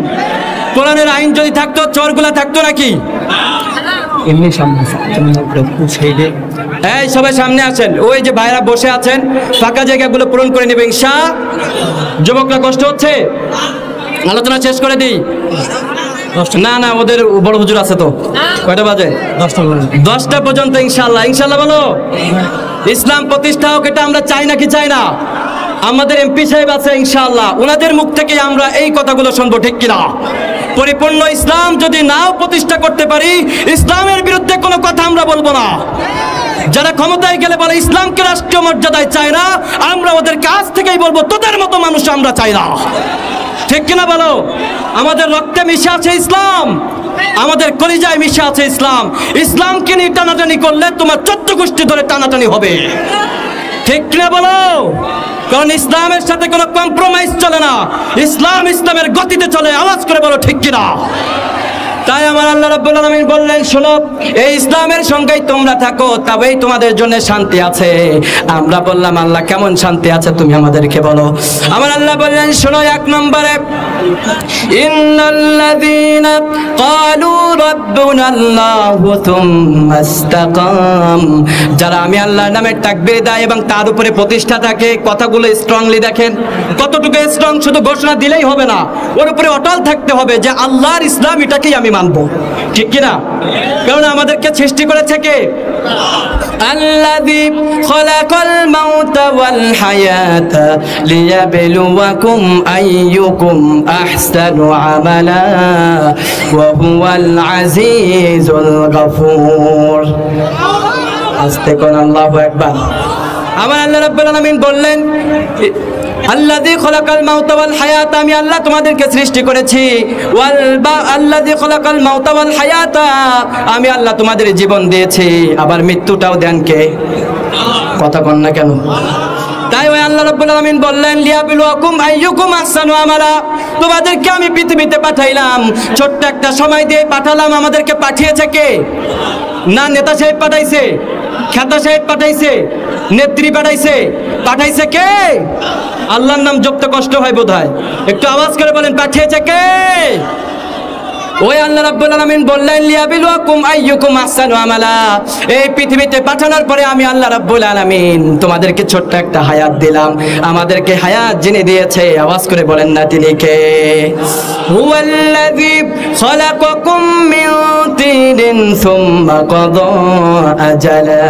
কোরআনের আইন যদি থাকতো, চোরগুলা থাকতো নাকি? এমনি সামনে সাইডে। এই সবাই সামনে আসেন, ওই যে ভাইরা বসে আছেন, ফাঁকা জায়গাগুলো পূরণ করে নেবে ইনশাআল্লাহ। যুবকরা কষ্ট হচ্ছে, আলোচনা শেষ করে দিই। না না, ওদের বড় হুজুর আছে তো। কয়টা বাজে? 10টা পর্যন্ত ইনশাআল্লাহ। ইনশাআল্লাহ বলো। ইসলাম প্রতিষ্ঠা হোক, এটা আমরা চাই নাকি চাই না? আমাদের এমপি সাহেব আছে ইনশাআল্লাহ, ওনাদের মুখ থেকে আমরা এই কথাগুলো শুনবো, ঠিক কিনা? পরিপূর্ণ ইসলাম যদি নাও প্রতিষ্ঠা করতে পারি, ইসলামের বিরুদ্ধে কোনো কথা আমরা বলবো না। যারা ক্ষমতায় গেলে বলে ইসলামকে রাষ্ট্রীয় মর্যাদায় চায় না, আমরা ওদের কাছ থেকেই বলবো, তোদের মতো মানুষ আমরা চাই না, ঠিক কিনা বলো? আমাদের রক্তে মিশে আছে ইসলাম, আমাদের কলিজায় মিশে আছে ইসলাম। ইসলামকে নিয়ে টানাটানি করলে তোমার 14 গোষ্ঠী ধরে টানাটানি হবে, ঠিক কিনা বলো? কারণ ইসলামের সাথে কোনো কম্প্রোমাইজ চলে না, ইসলাম ইসলামের গতিতে চলে। আওয়াজ করে বলো, ঠিক কিনা? তাই আমার আল্লাহ রাব্বুল আলামিন বললেন, শোনো, এই ইসলামের সঙ্গেই তোমরা থাকো, তবেই তোমাদের জন্য শান্তি আছে। আমরা বললাম, আল্লাহ কেমন শান্তি আছে তুমি আমাদেরকে বলো। আমার আল্লাহ বললেন, শোনো, 1 নম্বরে ইন্নাল্লাযীনা ক্বালু রাব্বুনাল্লাহু থুম্মা ইসতাকাম, যারা আমি আল্লাহর নামে তাকবীর দেয় এবং তার উপরে প্রতিষ্ঠা থাকে। কথাগুলো স্ট্রংলি দেখেন, কতটুকু স্ট্রং, শুধু ঘোষণা দিলেই হবে না, ওর উপরে অটল থাকতে হবে যে আল্লাহর ইসলাম এটাকেই আমি মানব, ঠিক কিনা? কারণ আমাদেরকে সৃষ্টি করেছে কে? আল্লাযী খালাকাল মাউতা ওয়াল হায়াতা লিয়াবলুয়াকুম আইয়ুকুম আহসানু আমালা ওয়া হুয়াল আজিজুল গফুর। আস্তে কোন আল্লাহু আকবার। আমার আল্লাহ রাব্বুল আলামিন বললেন, আল্লাযী খালাকাল মাউতা ওয়াল হায়াতা, আমি আল্লাহ তোমাদেরকে সৃষ্টি করেছি। আল্লাযী খালাকাল মাউতা ওয়াল হায়াতা, আমি আল্লাহ তোমাদের জীবন দিয়েছি, আবার মৃত্যুটাও দেন কে? কথা কন না কেন? তাই ওই আল্লাহ রাব্বুল আলামিন বললেন, লিয়াবলুয়াকুম আইয়ুকুম আহসানু আমালা, তোমাদেরকে আমি পৃথিবীতে পাঠাইলাম, ছোট্ট একটা সময় দিয়ে পাঠালাম। আমাদেরকে পাঠিয়েছে কে? না নেতা সাহেব পাঠাইছে, খেতা সাহেব পাঠাইছে, নেত্রী পাঠাইছে, পাঠাইছে কে? আল্লাহর নাম জপতে কষ্ট হয় বোধহয়, একটু আওয়াজ করে বলেন, পাঠিয়েছে কে? ওই আল্লাহ রাব্বুল আলামিন বললেন, লিয়াবলুয়াকুম আইয়ুকুম আহসানু আমালা, এই পৃথিবীতে পাঠানোর পরে আমি আল্লাহ রাব্বুল আলামিন তোমাদেরকে ছোট্ট একটা হায়াত দিলাম। আমাদেরকে হায়াত যিনি দিয়েছে, আওয়াজ করে বলেন না তিনি কে? হুয়াল্লাযী খালাকাকুম মিন তিনিন সুম্মা কাদা আজালা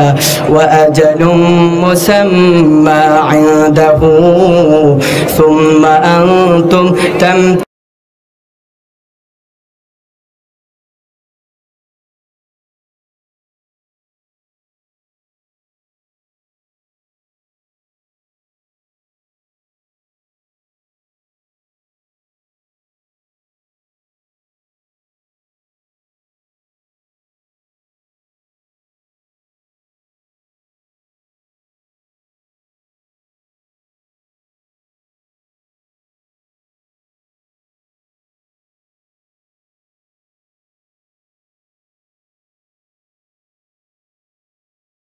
ওয়া আজালুম মুসাম্মা ইনদাহু সুম্মা আনতুম